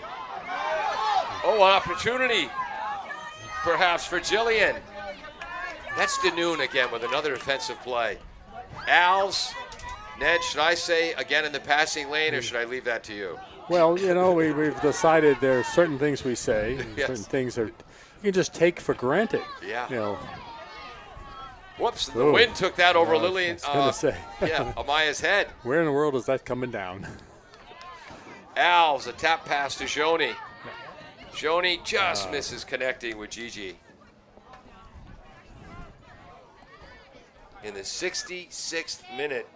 Oh, an opportunity perhaps for Jillian. That's Danoon again with another offensive play. Al's, Ned, should I say again in the passing lane or should I leave that to you? Well, you know, we've decided there are certain things we say, and Yes. certain things are you can just take for granted. Yeah. You know, Whoops, the Ooh. wind took that over I was Lillian. gonna say. Amaya's head. Where in the world is that coming down? Al's a tap pass to Joni. Joni just misses connecting with Gigi. In the 66th minute,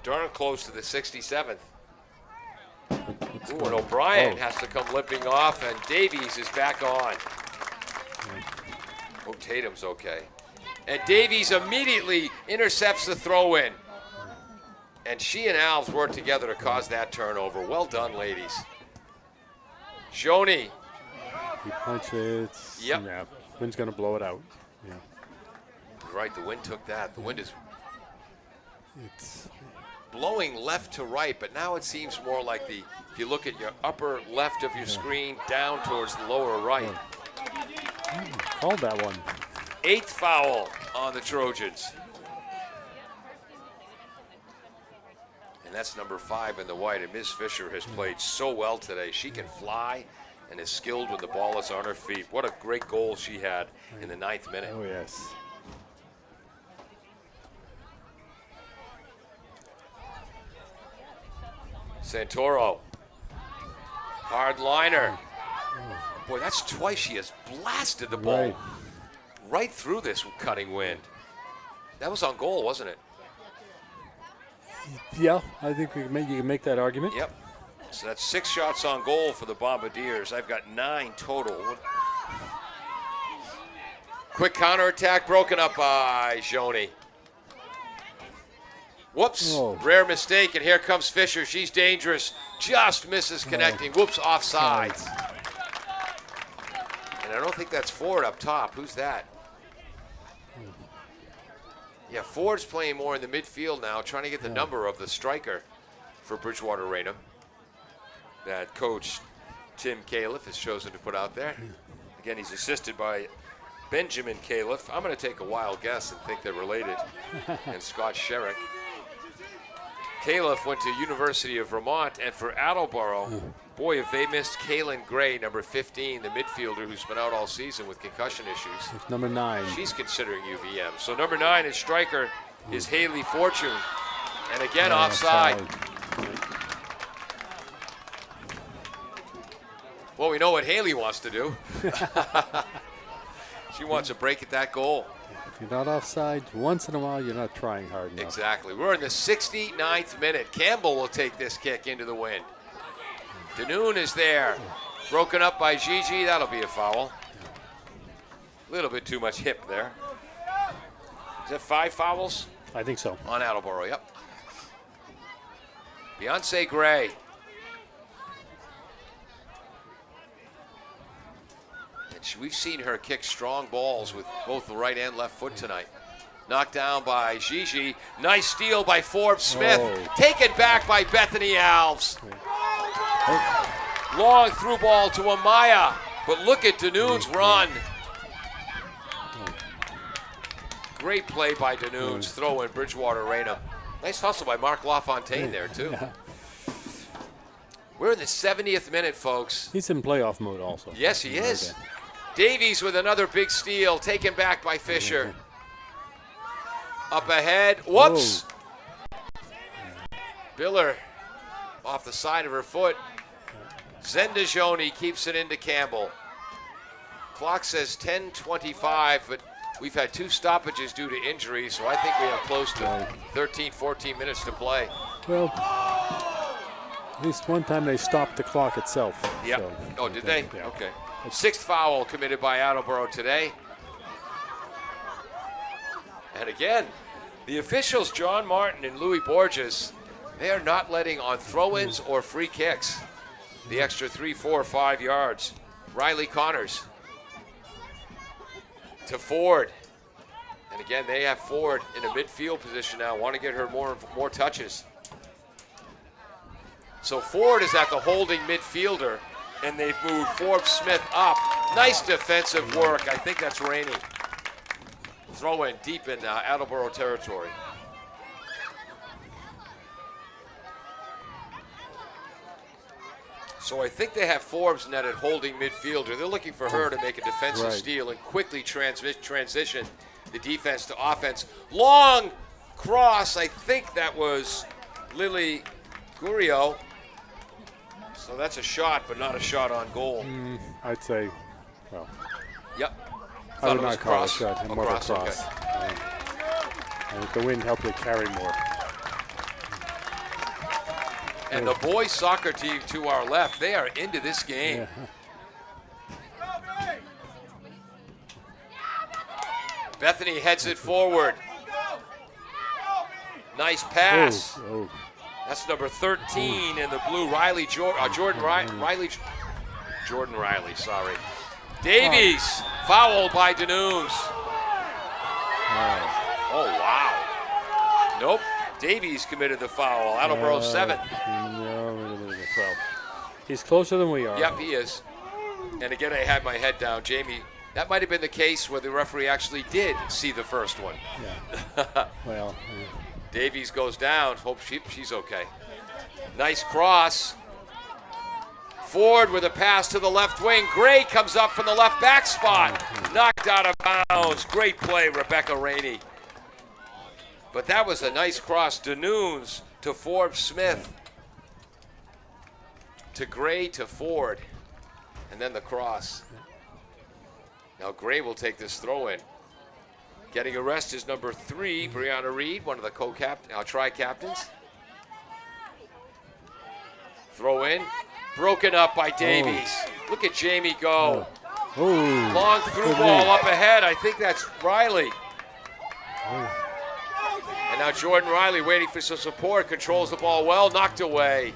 darn close to the 67th. Ooh, and O'Brien has to come limping off, and Davies is back on. Oh, Tatum's okay. And Davies immediately intercepts the throw-in. And she and Alves work together to cause that turnover. Well done, ladies. Joni. He punches. Yep. Yeah, wind's going to blow it out. Yeah. Right, the wind took that. The wind is It's blowing left to right, but now it seems more like if you look at your upper left of your screen down towards the lower right. called that one. 8th foul on the Trojans. And that's number 5 in the white, and Ms. Fisher has played so well today. She can fly and is skilled when the ball is on her feet. What a great goal she had in the 9th minute. Oh, yes. Santoro. Hard liner. Boy, that's twice she has blasted the ball right through this cutting wind. That was on goal, wasn't it? Yeah, I think you can make that argument. Yep. So that's 6 shots on goal for the Bombardiers. I've got 9 total. Quick counterattack broken up by Joni. Whoops, rare mistake, and here comes Fisher. She's dangerous. Just misses connecting. Whoops, offside. And I don't think that's Ford up top. Who's that? Yeah, Ford's playing more in the midfield now, trying to get the number of the striker for Bridgewater-Raynham that coach Tim Califf has chosen to put out there. Again, he's assisted by Benjamin Califf. I'm going to take a wild guess and think they're related, and Scott Sherrick. Califf went to University of Vermont, and for Attleboro, boy, if they missed Kaylin Gray, number 15, the midfielder who's been out all season with concussion issues. It's number 9. She's considering UVM. So number 9 is striker is Haley Fortune. And again, offside. Well, we know what Haley wants to do. She wants a break at that goal. If you're not offside, once in a while, you're not trying hard enough. Exactly. We're in the 69th minute. Campbell will take this kick into the wind. Danoon is there. Broken up by Gigi. That'll be a foul. A little bit too much hip there. Is that 5 fouls? I think so. On Attleboro, yep. Beyonce Gray. And we've seen her kick strong balls with both the right and left foot tonight. Knocked down by Gigi. Nice steal by Forbes Smith. Taken back by Bethany Alves. Long through ball to Amaya. But look at Danoon's run. Great play by Danoon's throw in Bridgewater-Raynham. Nice hustle by Mark LaFontaine there, too. Yeah. We're in the 70th minute, folks. He's in playoff mode also. Yes, he is. Davies with another big steal, taken back by Fisher. Up ahead. Whoops. Biller off the side of her foot. Zendajoni keeps it into Campbell. Clock says 10:25, but we've had 2 stoppages due to injury, so I think we have close to 13, 14 minutes to play. Well, at least one time they stopped the clock itself. Yep. So, oh, did they? Yeah. Okay. 6th foul committed by Attleboro today. And again, the officials, John Martin and Louis Borges, they are not letting on throw-ins or free kicks. The extra 3, 4, 5 yards. Riley Connors to Ford. And again, they have Ford in a midfield position now. Want to get her more touches. So Ford is at the holding midfielder, and they've moved Forbes Smith up. Nice defensive work. I think that's Rainey. Throw in deep in Attleboro territory. So I think they have Forbes netted holding midfielder. They're looking for her to make a defensive steal and quickly transition the defense to offense. Long cross. I think that was Lily Gurio. So that's a shot, but not a shot on goal. I'd say, well. Yep. I would not call it a shot. Oh, More of a cross, cross. okay. I think the wind helped it carry more. And the boys soccer team to our left, they are into this game. Yeah. Bethany heads it forward. Nice pass. Oh. That's number 13 in the blue. Jordan Riley, sorry. Davies, fouled by Danoons. Oh, wow. Nope. Davies committed the foul. Attleboro 7. No, well, he's closer than we are. Yep, he is. And again, I had my head down. Jamie, that might have been the case where the referee actually did see the first one. Yeah. Well. Davies goes down. Hope she's okay. Nice cross. Ford with a pass to the left wing. Gray comes up from the left back spot. Knocked out of bounds. Great play, Rebecca Rainey. But that was a nice cross. Danoons to Forbes Smith. To Gray to Ford. And then the cross. Now Gray will take this throw in. Getting a rest is number 3, Brianna Reed, one of the tri-captains. Throw in. Broken up by Davies. Look at Jamie go. Long through ball up ahead. I think that's Riley. And now Jordan Riley waiting for some support. Controls the ball well. Knocked away.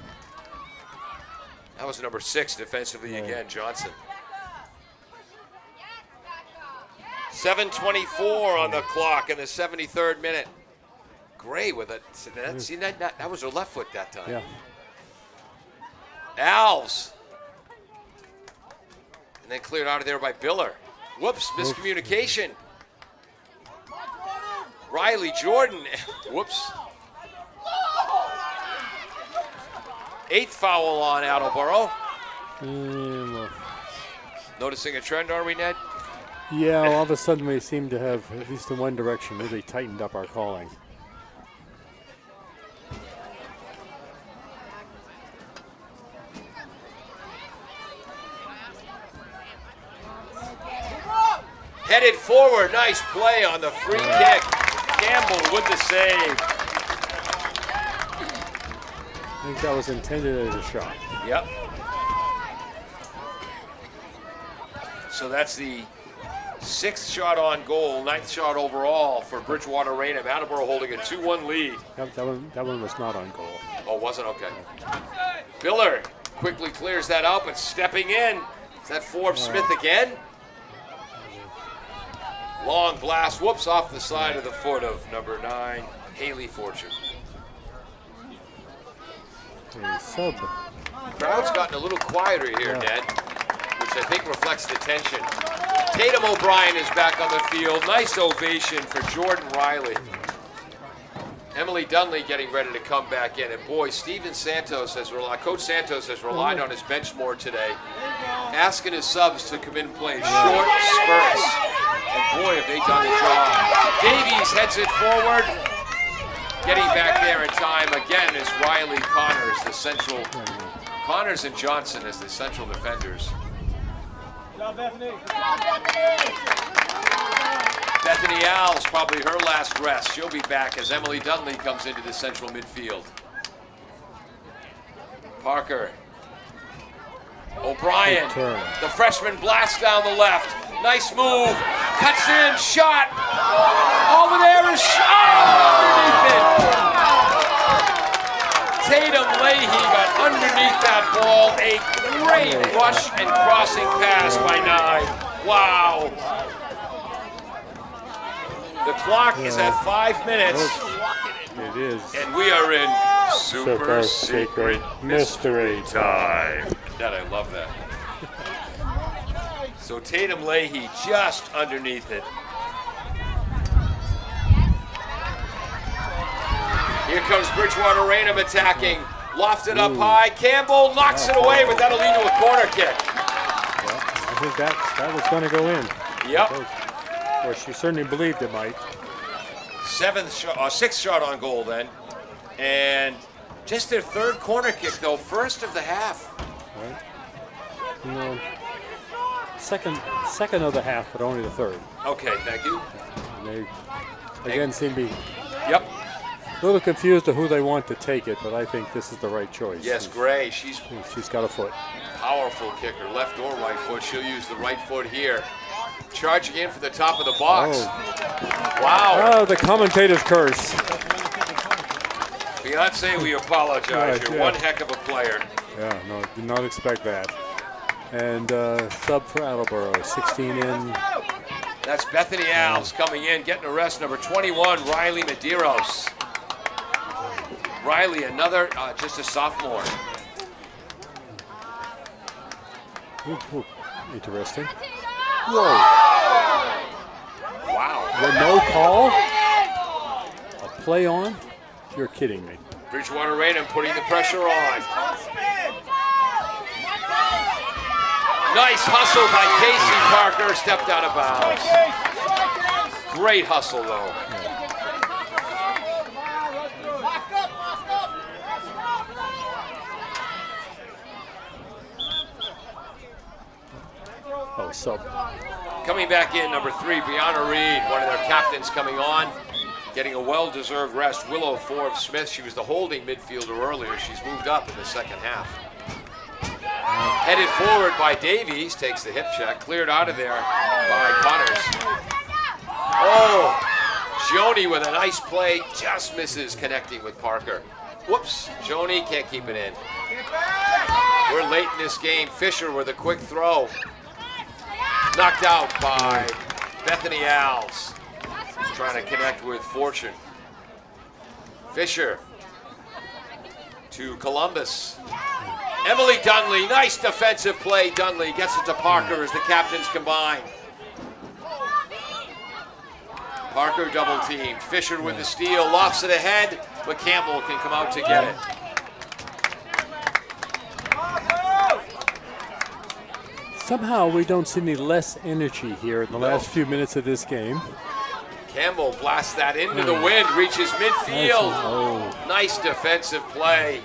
That was number 6 defensively again, Johnson. 7:24 on the clock in the 73rd minute. Gray with it. See that was her left foot that time. Yeah. Alves. And then cleared out of there by Biller. Whoops, miscommunication. Riley Jordan. Whoops. 8th foul on Attleboro. Noticing a trend, are we, Ned? Yeah, all of a sudden we seem to have, at least in one direction, really tightened up our calling. Headed forward, nice play on the free kick. Campbell with the save. I think that was intended as a shot. Yep. So that's the 6th shot on goal, 9th shot overall for Bridgewater-Raynham. Attleboro holding a 2-1 lead. That one was not on goal. Oh, wasn't? Okay. Biller quickly clears that out, but stepping in. Is that Forbes Smith again? Long blast, whoops, off the side of the foot of number 9, Haley Fortune. A sub. Crowd's gotten a little quieter here, Ned, which I think reflects the tension. Tatum O'Brien is back on the field. Nice ovation for Jordan Riley. Emily Dunley getting ready to come back in. And boy, Coach Santos has relied on his bench more today, asking his subs to come in and play short spurts. And boy, have they done the job. Davies heads it forward. Getting back there in time again is Riley Connors, the central. Connors and Johnson as the central defenders. Bethany Al's probably her last rest. She'll be back as Emily Dunley comes into the central midfield. Parker. O'Brien. The freshman blasts down the left. Nice move. Cuts in. Shot. Over there is shot. Underneath it. Tatum Leahy got underneath that ball. A great rush and crossing pass by 9. Wow. The clock is at 5 minutes. It is. And we are in super secret mystery time. That I love that. So Tatum Leahy just underneath it. Here comes Bridgewater-Raynham attacking. Lofted up high. Campbell knocks it away, but that'll lead to a corner kick. I think that was going to go in. Yep. Well, she certainly believed it might. 6th shot on goal then. And just their 3rd corner kick, though. 1st of the half. Right. No. Second of the half, but only the 3rd. Okay, thank you. And they, again, seem to be Yep. a little confused to who they want to take it, but I think this is the right choice. Yes, Gray. She's got a foot. powerful kicker, left or right foot. She'll use the right foot here. Charging in for the top of the box. Wow. Oh, the commentator's curse. Beyonce, we apologize. You're one heck of a player. Yeah, no, did not expect that. And sub for Attleboro, 16 in. That's Bethany Alves coming in, getting a rest. Number 21, Riley Medeiros. Riley, another, just a sophomore. Interesting. Whoa. Wow. The no call? A play on? You're kidding me. Bridgewater-Raynham putting the pressure on. Nice hustle by Casey Parker, stepped out of bounds. Great hustle, though. Oh, sub. Coming back in, number 3, Brianna Reed, one of their captains coming on. Getting a well-deserved rest, Willow Forbes Smith. She was the holding midfielder earlier. She's moved up in the 2nd half. Headed forward by Davies, takes the hip check, cleared out of there by Connors. Oh, Joni with a nice play, just misses connecting with Parker. Whoops, Joni can't keep it in. We're late in this game. Fisher with a quick throw. Knocked out by Bethany Alves. She's trying to connect with Fortune. Fisher to Columbus. Emily Dunley, nice defensive play. Dunley gets it to Parker as the captains combine. Parker double teamed. Fisher with the steal, lofts it ahead, but Campbell can come out to get it. Somehow we don't see any less energy here in the last few minutes of this game. Campbell blasts that into the wind, reaches midfield. Nice defensive play.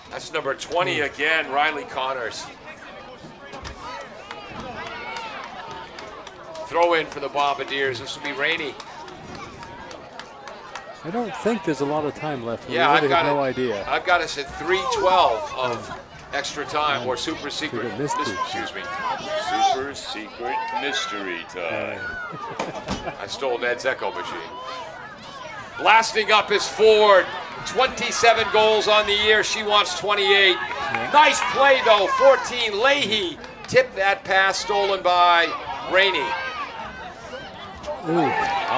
That's number 20 again, Riley Connors. Throw in for the Bombardiers. This will be Rainey. I don't think there's a lot of time left. Yeah, we I've really got have no it. idea. I've got us at 3:12 of extra time or super secret. Secret mystery. Excuse me. Super secret mystery time. I stole Ned's echo machine. Blasting up is Ford. 27 goals on the year. She wants 28. Nice play though. 14. Leahy tipped that pass stolen by Rainey.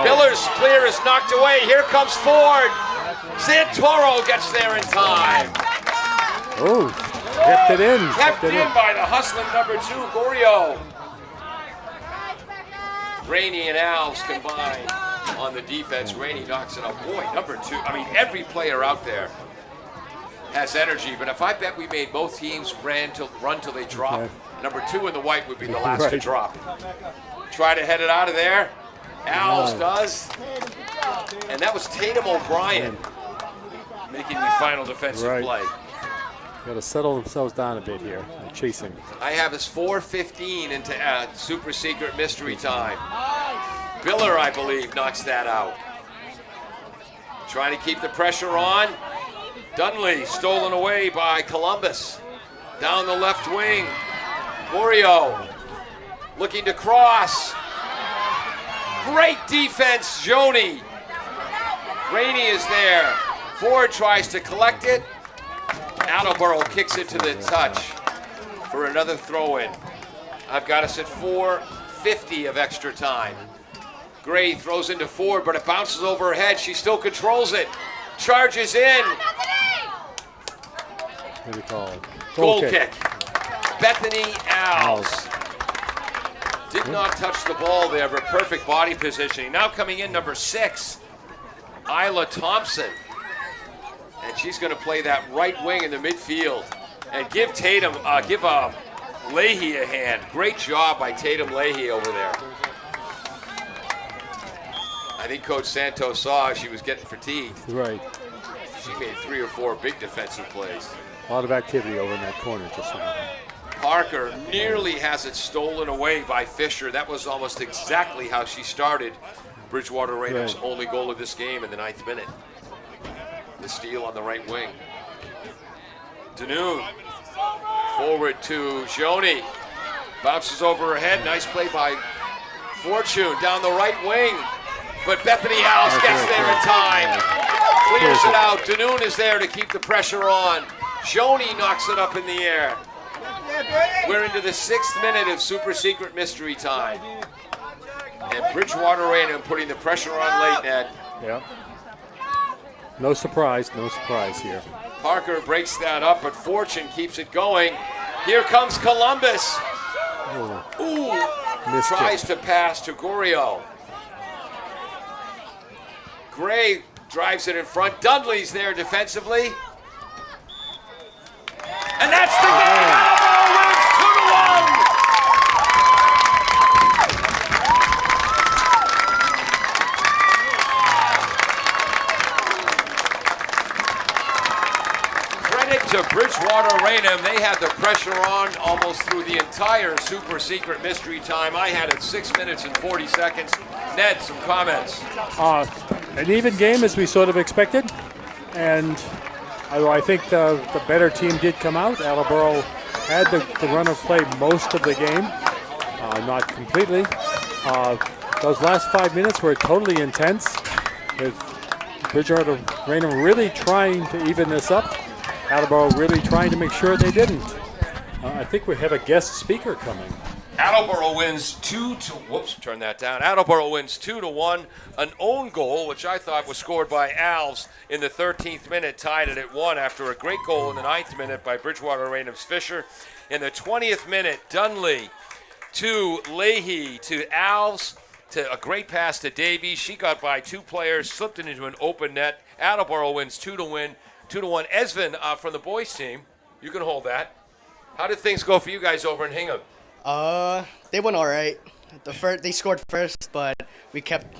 Miller's clear is knocked away. Here comes Ford. Santoro gets there in time. Oh, kept it in. Kept in by the hustling number 2, Gorio. Rainey and Alves combined on the defense. Rainey knocks it up. Boy, number 2. I mean, every player out there has energy, but if I bet we made both teams run till they drop, number 2 in the white would be the last to drop. Try to head it out of there. Alves does. And that was Tatum O'Brien making the final defensive play. Got to settle themselves down a bit here. They're chasing. I have us 4:15 into super secret mystery time. Biller, I believe, knocks that out. Trying to keep the pressure on. Dunley stolen away by Columbus. Down the left wing. Gorio looking to cross. Great defense, Joni. Rainey is there. Ford tries to collect it. Attleboro kicks it to the touch for another throw-in. I've got us at 4:50 of extra time. Gray throws into Ford, but it bounces over her head. She still controls it. Charges in. What do you call it? Goal kick. Bethany Alves. Did not touch the ball there, but perfect body positioning. Now coming in, number 6, Isla Thompson. And she's going to play that right wing in the midfield. And give Leahy a hand. Great job by Tatum Leahy over there. I think Coach Santos saw she was getting fatigued. Right. She made 3 or 4 big defensive plays. A lot of activity over in that corner just now. Parker nearly has it stolen away by Fisher. That was almost exactly how she started Bridgewater-Raynham's only goal of this game in the 9th minute. The steal on the right wing. Danoon forward to Joni. Bounces over her head. Nice play by Fortune down the right wing. But Bethany Alves gets there in time. Clears it out. Danoon is there to keep the pressure on. Joni knocks it up in the air. We're into the 6th minute of super secret mystery time. And Bridgewater-Raynham putting the pressure on late, Ned. Yeah. No surprise here. Parker breaks that up, but Fortune keeps it going. Here comes Columbus. Tries to pass to Gorio. Gray drives it in front. Dudley's there defensively. And that's the game! Attleboro wins 2-1! Credit to Bridgewater-Raynham. They had the pressure on almost through the entire super secret mystery time. I had it 6 minutes and 40 seconds. Ned, some comments. An even game as we sort of expected. And I think the better team did come out. Attleboro had the run of play most of the game, not completely. Those last 5 minutes were totally intense, with Bridgewater-Raynham really trying to even this up. Attleboro really trying to make sure they didn't. I think we have a guest speaker coming. Attleboro wins 2-1. Attleboro wins 2-1. An own goal, which I thought was scored by Alves in the 13th minute, tied it at 1 after a great goal in the 9th minute by Bridgewater-Raynham's Fisher. In the 20th minute, Dunley to Leahy to Alves, to a great pass to Davies. She got by 2 players, slipped it into an open net. Attleboro wins 2-1. Esvin from the boys team, you can hold that. How did things go for you guys over in Hingham? They went all right. They scored first, but we kept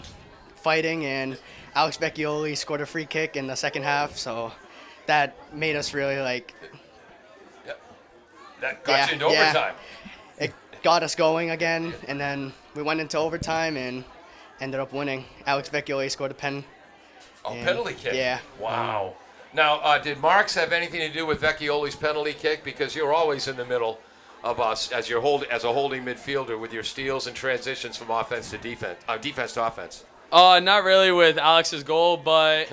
fighting, and Alex Vecchioli scored a free kick in the second half, so that made us really That got you into overtime. got us going again, and then we went into overtime and ended up winning. Alex Vecchioli scored a pen. Penalty kick. Yeah. Wow. Now, did Marks have anything to do with Vecchioli's penalty kick? Because you're always in the middle of us as a holding midfielder with your steals and transitions from offense to defense, defense to offense. Not really with Alex's goal, but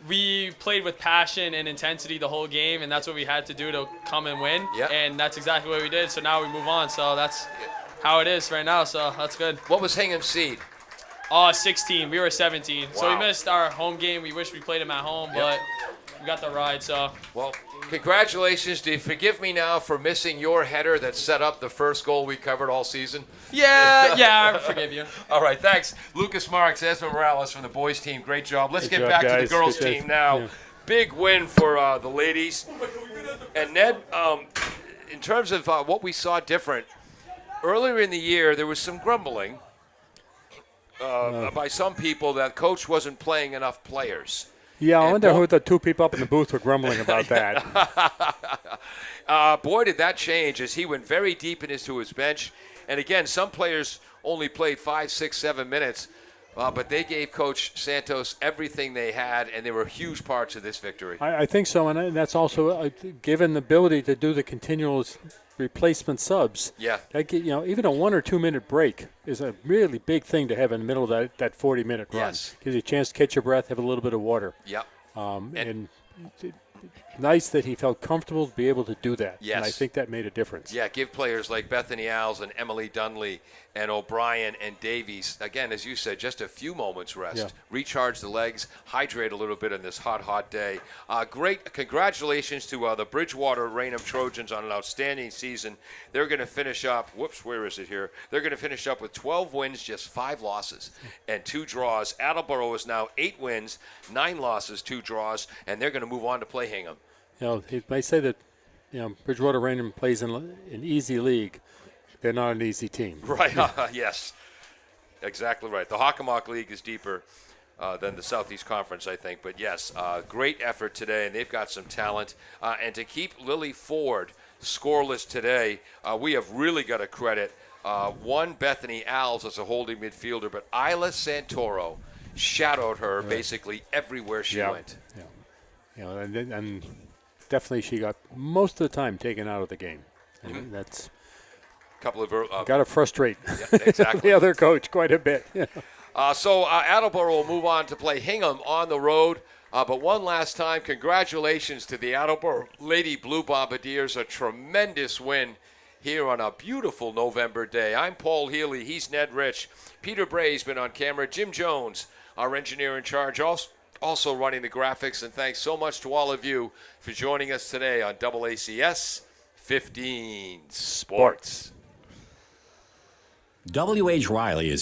we played with passion and intensity the whole game, and that's what we had to do to come and win. Yep. And that's exactly what we did. So now we move on. So that's how it is right now. So that's good. What was Hingham's seed? 16. We were 17. So we Wow. missed our home game. We wish we played him at home, but we got the ride. So Well, congratulations. Do you forgive me now for missing your header that set up the first goal we covered all season? yeah, I forgive you. All right, thanks. Lucas Marks, Esmond Morales from the boys team. Great job. Let's Good get job, back to guys. the girls Good team job. now. Yeah. Big win for the ladies. And Ned, in terms of what we saw different, earlier in the year there was some grumbling by some people that coach wasn't playing enough players. Yeah, I And wonder boy- who the two people up in the booth were grumbling about that. Boy, did that change as he went very deep into his bench. And again, some players only played 5, 6, 7 minutes, but they gave Coach Santos everything they had, and they were huge parts of this victory. I think so, and that's also given the ability to do the continual replacement subs. Yeah. Even a 1 or 2 minute break is a really big thing to have in the middle of that 40-minute run. Yes. Gives you a chance to catch your breath, have a little bit of water. Yep. And nice that he felt comfortable to be able to do that. Yes. And I think that made a difference. Yeah, give players like Bethany Alves and Emily Dunley and O'Brien and Davies, again, as you said, just a few moments rest. Yeah. Recharge the legs, hydrate a little bit on this hot day. Great congratulations to the Bridgewater-Raynham Trojans on an outstanding season. They're going to finish up, where is it here? They're going to finish up with 12 wins, just 5 losses, and 2 draws. Attleboro is now 8 wins, 9 losses, 2 draws, and they're going to move on to play Hingham. He may say that Bridgewater-Raynham plays in an easy league. They're not an easy team. Right, yes, exactly right. The Hockomock League is deeper than the Southeast Conference, I think. But, yes, great effort today, and they've got some talent. And to keep Lily Ford scoreless today, we have really got to credit one, Bethany Alves as a holding midfielder, but Isla Santoro shadowed her basically everywhere she went. Yeah. And definitely she got most of the time taken out of the game. And that's Couple of got to frustrate exactly. the other coach quite a bit. So Attleboro will move on to play Hingham on the road. But one last time, congratulations to the Attleboro Lady Blue Bombardiers. A tremendous win here on a beautiful November day. I'm Paul Healy. He's Ned Rich. Peter Bray's been on camera. Jim Jones, our engineer in charge, also running the graphics. And thanks so much to all of you for joining us today on AACS 15 Sports. W.H. Riley is